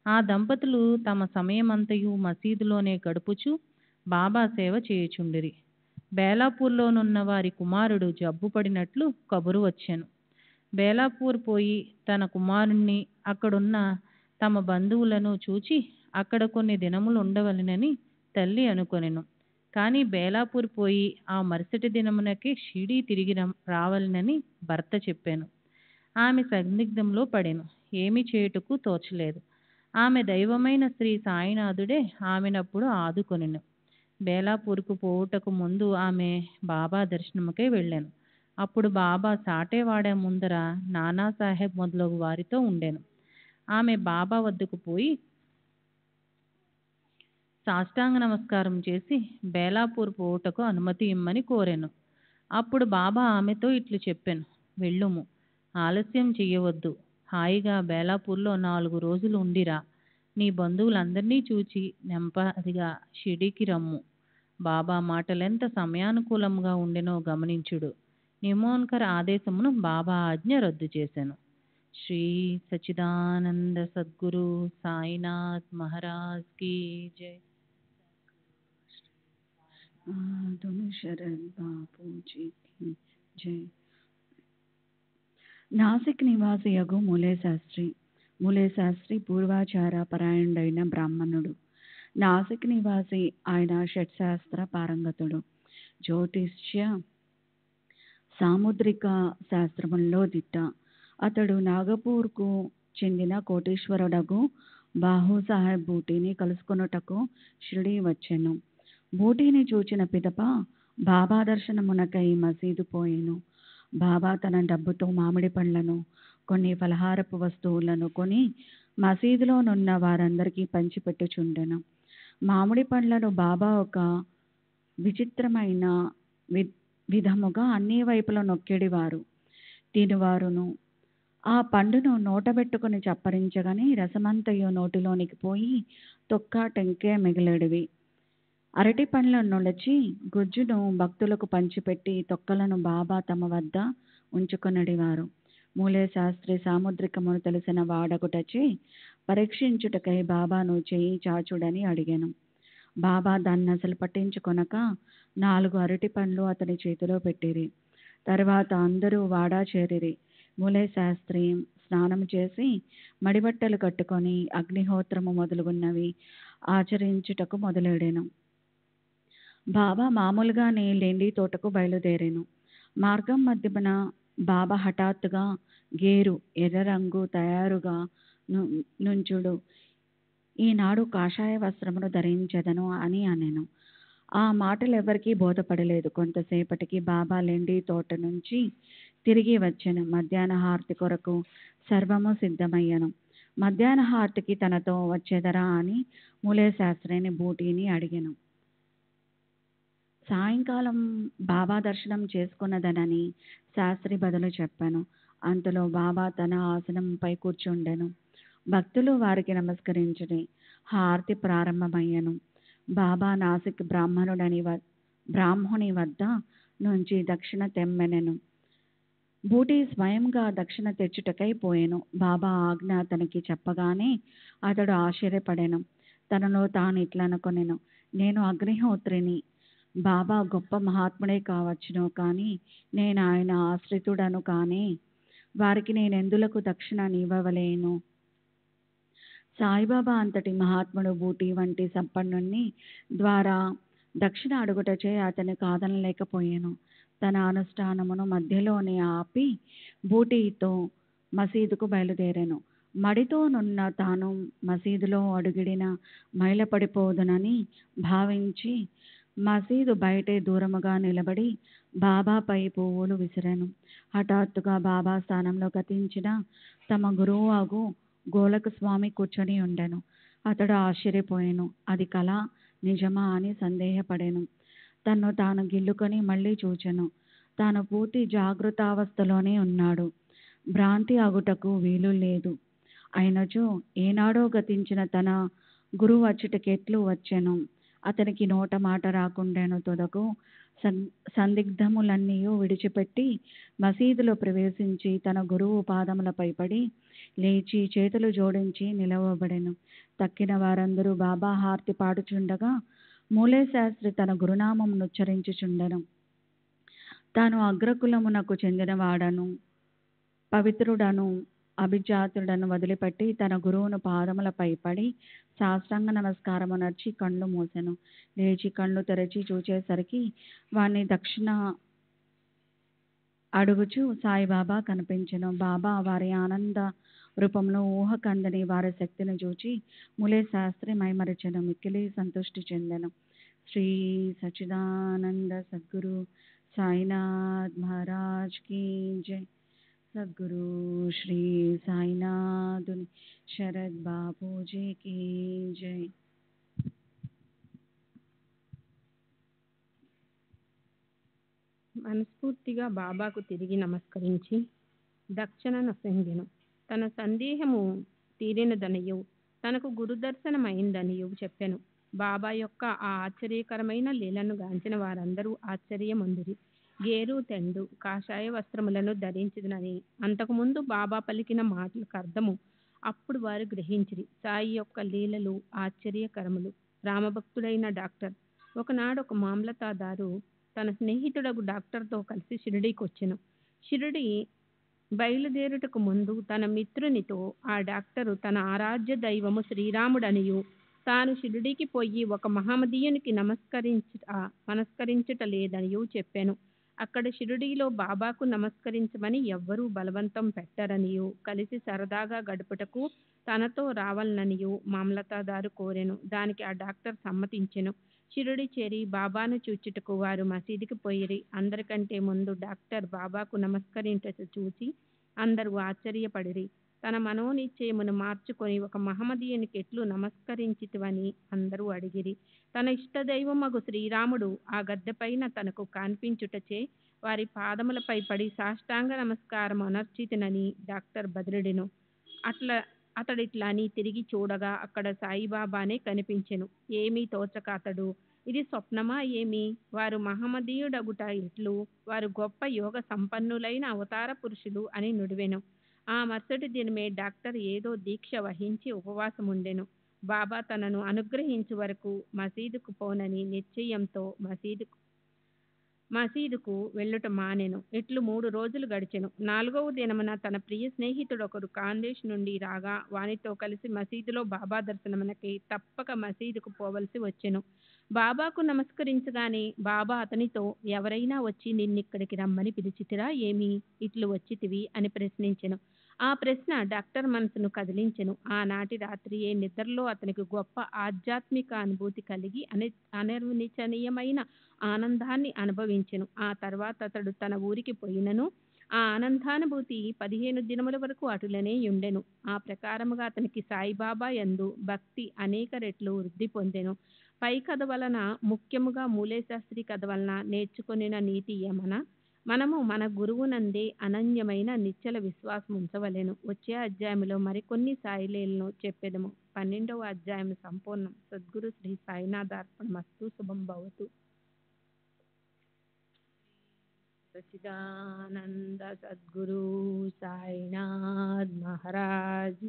ఆ దంపతులు తమ సమయమంతయు మసీదులోనే గడుపుచు బాబా సేవ చేయుచుండిరి. బేలాపూర్లోనున్న వారి కుమారుడు జబ్బుపడినట్లు కబురు వచ్చెను. బేలాపూర్ పోయి తన కుమారుణ్ణి అక్కడున్న తమ బంధువులను చూచి అక్కడ కొన్ని దినములు ఉండవలెనని తల్లి అనుకొనెను. కానీ బేలాపూర్ పోయి ఆ మరుసటి దినమునకే షిరిడీ తిరిగి రావాలనని భర్త చెప్పాను. ఆమె సందిగ్ధంలో పడెను. ఏమి చేయుటకు తోచలేదు. ఆమె దైవమైన శ్రీ సాయినాథుడే ఆమెనప్పుడు ఆదుకొనెను. బేలాపూర్కు పోవుటకు ముందు ఆమె బాబా దర్శనముకై వెళ్ళాను. అప్పుడు బాబా సాటేవాడ ముందర నానాసాహెబ్ మొదలగు వారితో ఉండెను. ఆమె బాబా వద్దకు పోయి సాష్టాంగ నమస్కారం చేసి బేలాపూర్ పోవుటకు అనుమతి ఇమ్మని కోరెను. అప్పుడు బాబా ఆమెతో ఇట్లు చెప్పెను, వెళ్ళుము, ఆలస్యం చెయ్యవద్దు, హాయిగా బేలాపూర్లో 4 రోజులు ఉండిరా. నీ బంధువులందరినీ చూచి నెమ్మదిగా షిరిడీకి రమ్ము. బాబా మాటలెంత సమయానుకూలంగా ఉండెనో గమనించుడు. నిమోన్కర్ ఆదేశమును బాబా ఆజ్ఞ రద్దు చేశాను. శ్రీ సచ్చిదానంద సద్గురు సాయినాథ్ మహారాజ్ కీ జై. శరత్ బాపూజీ కీ జై. నాసిక్ నివాసి యగు మూలే శాస్త్రి. మూలే శాస్త్రి పూర్వాచార పరాయణుడైన బ్రాహ్మణుడు. నాసిక్ నివాసి ఆయన షట్శాస్త్ర పారంగతుడు. జ్యోతిష్య సాముద్రిక శాస్త్రముల్లో దిట్ట. అతడు నాగపూర్కు చెందిన కోటీశ్వరుడగు బాహుసాహెబ్ బూటీని కలుసుకొనుటకు షిరిడీ వచ్చెను. బూటీని చూచిన పిదప బాబా దర్శనమునకై మసీదు పోయెను. బాబా తన డబ్బుతో మామిడి పండ్లను, కొన్ని ఫలహారపు వస్తువులను కొని మసీదులోనున్న వారందరికీ పంచిపెట్టుచుండెను. మామిడి పండ్లను బాబా ఒక విచిత్రమైన విధముగా అన్ని వైపుల నొక్కెడివారు. తినువారును ఆ పండును నోటబెట్టుకుని చప్పరించగానే రసమంతయు నోటిలోనికి పోయి తొక్క టెంకే మిగిలెడివి. అరటి పండ్లను నొలచి గుజ్జును భక్తులకు పంచిపెట్టి తొక్కలను బాబా తమ వద్ద ఉంచుకొనడివారు. మూలే శాస్త్రి సాముద్రికమును తెలిసిన వాడగుటచే పరీక్షించుటకై బాబాను చేయి చాచుడని అడిగాను. బాబా దాన్ని అసలు పట్టించుకొనక 4 అరటి పండ్లు అతని చేతిలో పెట్టిరి. తర్వాత అందరూ వాడా చేరిరి. మూలే శాస్త్రి స్నానం చేసి మడిబట్టలు కట్టుకొని అగ్నిహోత్రము మొదలుగున్నవి ఆచరించుటకు మొదలెడెను. బాబా మామూలుగానే లెండి తోటకు బయలుదేరెను. మార్గం మధ్యమున బాబా హఠాత్తుగా గేరు ఎర్ర రంగు తయారుగా నుంచుడు, ఈనాడు కాషాయ వస్త్రమును ధరించెదను అని అనెను. ఆ మాటలు ఎవరికీ బోధపడలేదు. కొంతసేపటికి బాబా లెండి తోట నుంచి తిరిగి వచ్చెను. మధ్యాహ్న హారతి కొరకు సర్వము సిద్ధమయ్యను. మధ్యాహ్న హారతికి తనతో వచ్చేదరా అని మూలే శాస్త్రిని బూటీని అడిగెను. సాయంకాలం బాబా దర్శనం చేసుకున్నదనని శాస్త్రి బదులు చెప్పాను. అంతలో బాబా తన ఆసనంపై కూర్చుండెను. భక్తులు వారికి నమస్కరించిరి. హారతి ప్రారంభమయ్యను. బాబా నాసిక్ బ్రాహ్మణి వద్ద నుంచి దక్షిణ తెమ్మెనెను. బూటీ స్వయంగా దక్షిణ తెచ్చుటకై పోయెను. బాబా ఆజ్ఞ అతనికి చెప్పగానే అతడు ఆశ్చర్యపడెను. తనలో తాను ఇట్లనుకొనెను, నేను అగ్నిహోత్రిని. బాబా గొప్ప మహాత్ముడే కావచ్చును, కానీ నేను ఆయన ఆశ్రితుడను కానే. వారికి నేనెందులకు దక్షిణ నీవవలేను? సాయిబాబా అంతటి మహాత్ముడు బూటీ వంటి సంపన్నుని ద్వారా దక్షిణ అడుగుటచే అతను కాదనలేకపోయాను. తన అనుష్ఠానమును మధ్యలోనే ఆపి బూటీతో మసీదుకు బయలుదేరాను. మడితోనున్న తాను మసీదులో అడుగిడిన మైలపడిపోదునని భావించి మసీదు బయటే దూరముగా నిలబడి బాబాపై పువ్వులు విసిరాను. హఠాత్తుగా బాబా స్థానంలో గతించిన తమ గురువు అగు గోలక స్వామి కూర్చొని ఉండెను. అతడు ఆశ్చర్యపోయాను. అది కళ నిజమా అని సందేహపడెను. తన్ను తాను గిల్లుకొని మళ్ళీ చూచెను. తాను పూర్తి జాగృతావస్థలోనే ఉన్నాడు. భ్రాంతి అగుటకు వీలు లేదు. అయినచో ఏనాడో గతించిన తన గురువు అచ్చటికెట్లు వచ్చెను. అతనికి నోట మాట రాకుండాను. తుదకు సందిగ్ధములన్నీ విడిచిపెట్టి మసీదులో ప్రవేశించి తన గురువు పాదములపై పడి లేచి చేతులు జోడించి నిలవబడెను. తక్కిన వారందరూ బాబా హారతి పాడుచుండగా మూలే శాస్త్రి తన గురునామమును ఉచ్చరించుచుండెను. తాను అగ్రకులమునకు చెందినవాడను, పవిత్రుడను, అభిజాతుడను వదిలిపెట్టి తన గురువును పాదములపై పడి సాష్టాంగ నమస్కారము నర్చి కళ్ళు మూసెను. లేచి కళ్ళు తెరచి చూచేసరికి వాని దక్షిణ అడుగుచు సాయిబాబా కనిపించెను. బాబా వారి ఆనంద రూపంలో ఊహకందని వారి శక్తిని చూచి మూలే శాస్త్రి మైమరిచెను, మిక్కిలి సంతృష్టి చెందెను. శ్రీ సచ్చిదానంద సద్గురు సాయినాథ్ మహారాజ్ కీ జై. సద్గురు శ్రీ సాయినాథుని శరద్ బాపూజీ కీ జై. మనస్ఫూర్తిగా బాబాకు తిరిగి నమస్కరించి దక్షిణను సంగెను. తన సందేహము తీరినదనియు తనకు గురుదర్శనమైందనియు చెప్పెను. బాబా యొక్క ఆ ఆశ్చర్యకరమైన లీలను గాంచిన వారందరూ ఆశ్చర్యమొందిరి. గేరు తెండు కాషాయ వస్త్రములను ధరించినని అంతకుముందు బాబా పలికిన మాటలకు అర్థము అప్పుడు వారు గ్రహించిరి. సాయి యొక్క లీలలు ఆశ్చర్యకరములు. రామభక్తుడైన డాక్టర్ ఒకనాడు ఒక మామలతాదారు తన స్నేహితుడగు డాక్టర్తో కలిసి షిరిడీకి వచ్చెను. షిరిడి బయలుదేరుటకు ముందు తన మిత్రునితో ఆ డాక్టరు తన ఆరాధ్య దైవము శ్రీరాముడనియు తాను షిరిడీకి పోయి ఒక మహమ్మదీయునికి నమస్కరించుట లేదనియు చెప్పాను. అక్కడ షిరిడీలో బాబాకు నమస్కరించమని ఎవ్వరూ బలవంతం పెట్టరనియు కలిసి సరదాగా గడుపుటకు తనతో రావాలననియు మామలతాదారు కోరెను. దానికి ఆ డాక్టర్ సమ్మతించెను. షిరిడి చేరి బాబాను చూచుటకు వారు మసీదుకి పోయిరి. అందరికంటే ముందు డాక్టర్ బాబాకు నమస్కరించుట చూచి అందరూ ఆశ్చర్యపడిరి. తన మనోనిశ్చయమును మార్చుకొని ఒక మహమ్మదీయునికి ఎట్లు నమస్కరించితివని అందరూ అడిగిరి. తన ఇష్టదైవమగు శ్రీరాముడు ఆ గద్దెపైన తనకు కనిపించుటచే వారి పాదములపై పడి సాష్టాంగ నమస్కారం అనర్చితినని డాక్టర్ బదిలిడెను. అతడిట్లా అని తిరిగి చూడగా అక్కడ సాయిబాబానే కనిపించెను. ఏమీ తోచక అతడు ఇది స్వప్నమా ఏమి, వారు మహమ్మదీయుడగుట ఎట్లు, వారు గొప్ప యోగ సంపన్నులైన అవతార పురుషులు అని నుడివెను. ఆ మరుసటి దినమే డాక్టర్ ఏదో దీక్ష వహించి ఉపవాసముండెను. బాబా తనను అనుగ్రహించు వరకు మసీదుకు పోనని నిశ్చయంతో మసీదుకు వెళ్ళుట మానెను. ఇట్లు 3 రోజులు గడిచెను. 4వ దినమున తన ప్రియ స్నేహితుడొకడు కాందేశ్ నుండి రాగా వానితో కలిసి మసీదులో బాబా దర్శనమునకై తప్పక మసీదుకు పోవలసి వచ్చెను. బాబాకు నమస్కరించగానే బాబా అతనితో ఎవరైనా వచ్చి నిన్నిక్కడికి రమ్మని పిలిచితిరా ఏమి, ఇట్లు వచ్చితివి అని ప్రశ్నించెను. ఆ ప్రశ్న డాక్టర్ మనసును కదిలించెను. ఆనాటి రాత్రియే నిద్రలో అతనికి గొప్ప ఆధ్యాత్మిక అనుభూతి కలిగి అనిర్వచనీయమైన ఆనందాన్ని అనుభవించెను. ఆ తర్వాత అతడు తన ఊరికి పోయినను ఆ ఆనందానుభూతి 15 దినముల వరకు అటులనే ఉండెను. ఆ ప్రకారముగా అతనికి సాయిబాబా యందు భక్తి అనేక రెట్లు వృద్ధి పొందెను. పై కథ వలన, ముఖ్యముగా మూలే శాస్త్రి కథ వలన నేర్చుకొనిన నీతి ఏమన, మనము మన గురువునందే అనన్యమైన నిశ్చల విశ్వాసం ఉంచవలెను. వచ్చే అధ్యాయంలో మరికొన్ని సాయిలీలను చెప్పెదము. 12వ అధ్యాయం సంపూర్ణం. సద్గురు శ్రీ సాయినాథార్పణమస్తు. శుభం భవతు. సచ్చిదానంద సద్గురు సాయినాథ్ మహారాజ్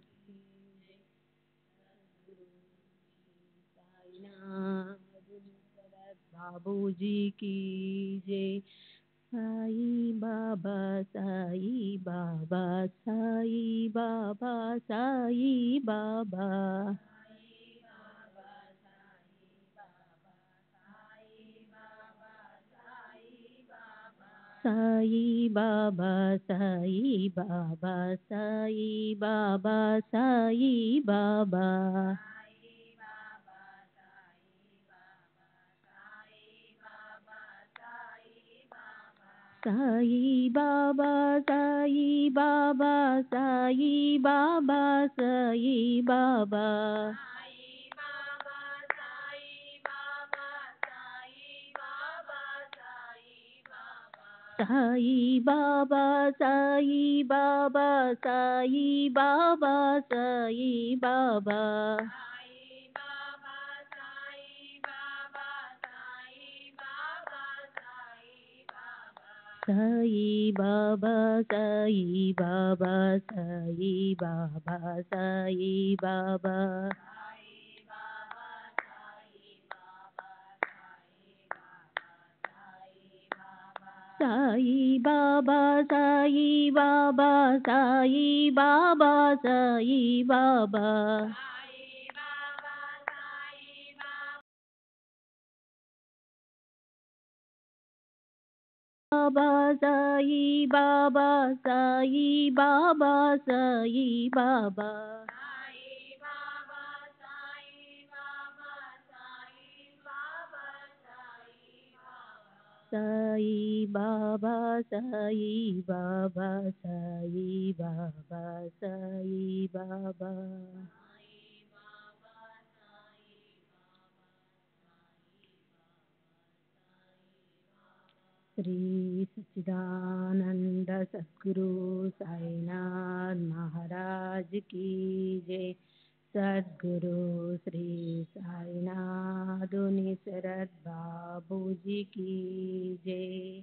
బాబూజీ की जय. साई बाबा साई बाबा साई बाबा साई बाबा साई बाबा साई बाबा साई बाबा साई बाबा साई बाबा साई बाबा साई बाबा साई बाबा साई बाबा साई बाबा साई बाबा साई बाबा సాయి బాబా సాయి బాబా సాయి బాబా సాయి బాబా సాయి బాబా సాయి బాబా సాయి బాబా సాయి బాబా బాబా సాయి బాబా సాయి బాబా సాయి బాబా సాయి బాబా సాయి బాబా సాయి బాబా సాయి బాబా శ్రీ సచ్చిదానంద సద్గురు సాయినాథ్ మహారాజ్ की जय सद्गुरु श्री साईनाथ निसरत बाबू जी की जय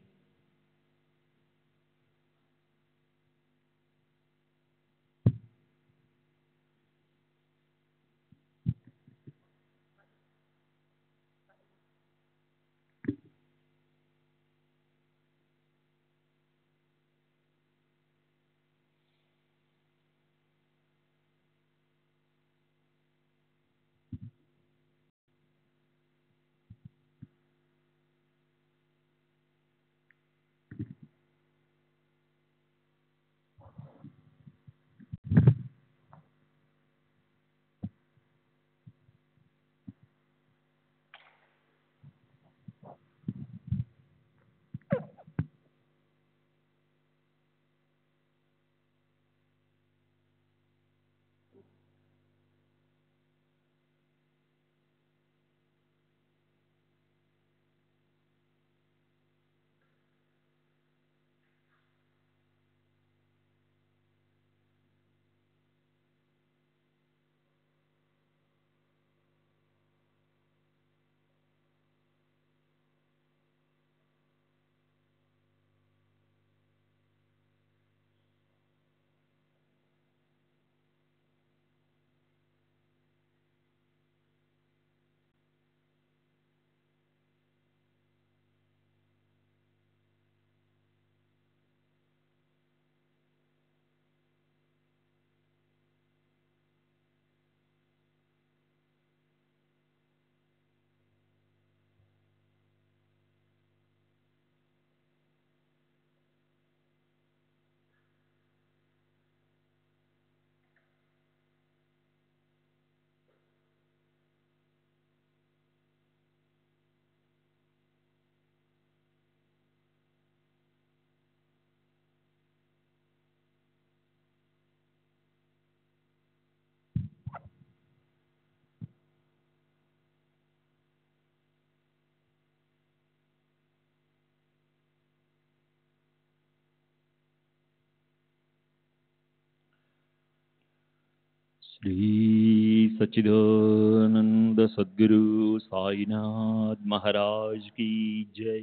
श्री सच्चिदानंद सद्गुरु साईनाथ महाराज की जय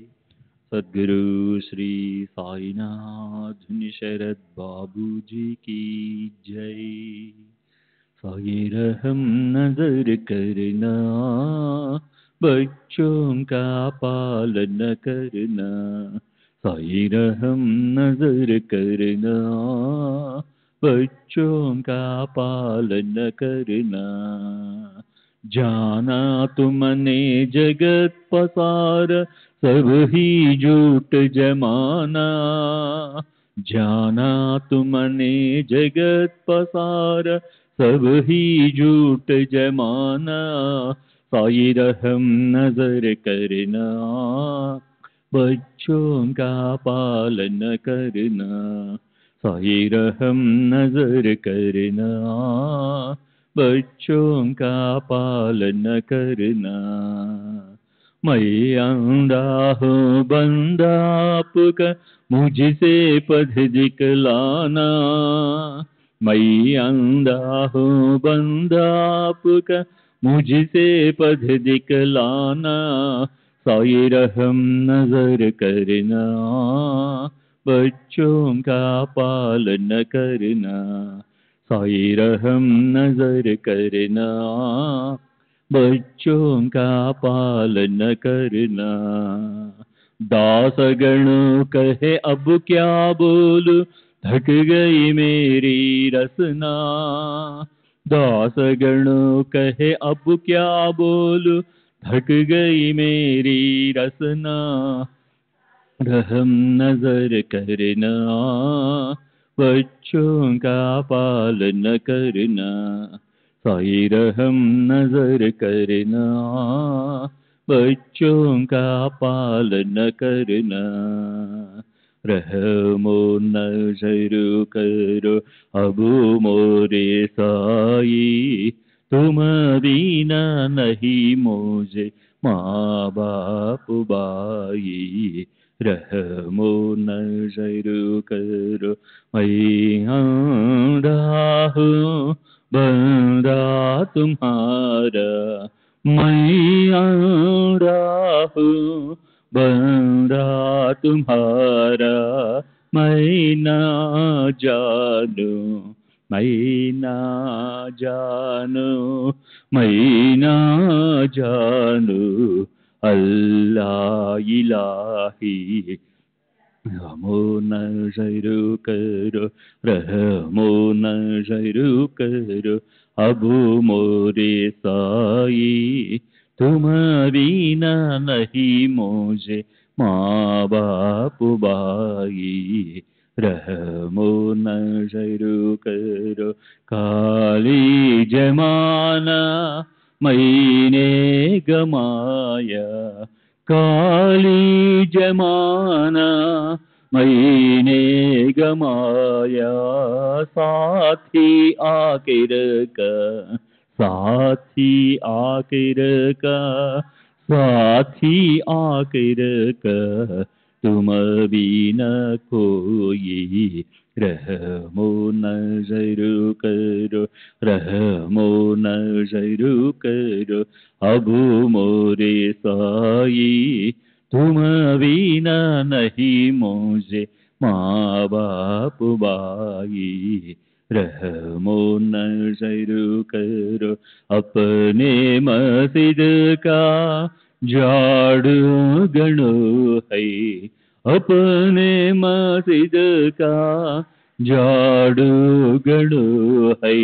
सद्गुरु श्री साईनाथ निशरद बाबू जी की जय साई रहम नजर करना बच्चों का पालन करना साई रहम नजर करना बच्चों का पालन करना जाना तुमने जगत पसार सब ही झूठ जमाना जाना तुमने जगत पसार सब ही झूठ जमाना साई रहम नजर करना बच्चों का पालन करना साई रहम नजर करना बच्चों का पालन करना मैं अंधा हूँ बंदा आपका मुझसे पथ दिखलाना मैं अंधा हूँ बंदा आपका मुझसे पथ दिखलाना साई रहम नजर करना, बच्चों का पालन करना। साई रहम नजर करना, बच्चों का पालन करना। दासगण कहे अब क्या बोलूं, थक गई मेरी रसना। दासगण कहे अब क्या बोलूं, थक गई मेरी रसना। रहम नजर करना, बच्चों का पालन करना। साई रहम नजर करना, बच्चों का पालन करना। रहमो नजर करो अब मोरे साई, तुम बिना नहीं मुझे माँ बाप भाई। रहमो नजर करो मैं आंधा हूँ बंदा तुम्हारा, मैं आंधा हूँ बंदा तुम्हारा। मैं ना जानू, मैं ना जानू, मैं ना जानू अल्लाह इलाही। रहमो नजर करो, रहमो नजर करो अब मोरे साई, तुम बिना नहीं मुझे माँ बाप भाई। रहमो नजर करो काली जमाना मैंने गमाया, काली जमाना मैंने गमाया। साथी आखिर का, साथी आखिर का, साथी आखिर का तुम बिना कोई। रहमो नजर करो, रहमो नजर करो अब मोरे साई, तुम बिना नहीं मुझे माँ बाप भाई। रहमो नजर करो अपने मस्जिद का झाड़ू गणो है, अपने मस्जिद का झाड़ू गणो है।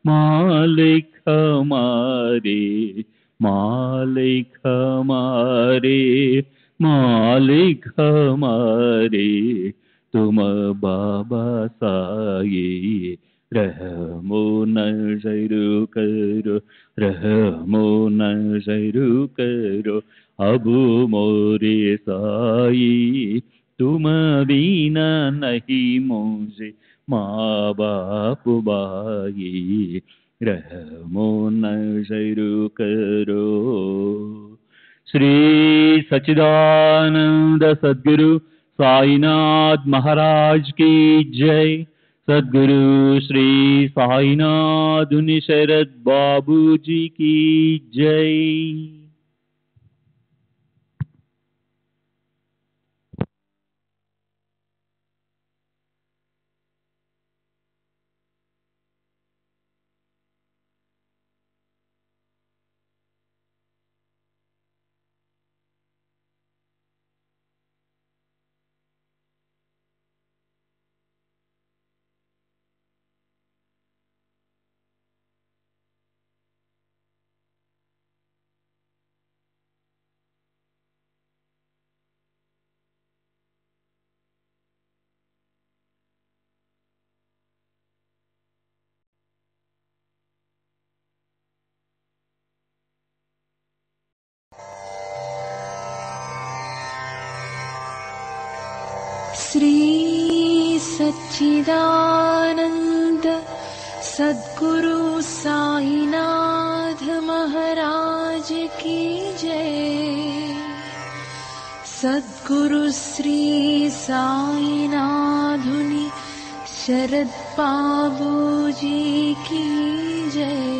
मालिक हमारे, मालिक हमारे, मालिक हमारे तुम बाबा साई। रहमो नजर करो, रहमो नजर करो अब मोरे साई, तुम बिना नहीं मुझे माँ बाप भाई। रहमो नजर करो। श्री सच्चिदानंद सद्गुरु साईनाथ महाराज की जय। सद्गुरु श्री साईनाथ शरद बाबू जी की जय। श्री सच्चिदानंद सद्गुरु साईनाथ महाराज की जय। सद्गुरु श्री साईनाथुनि शरद बाबू जी की जय।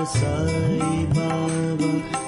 Sai Baba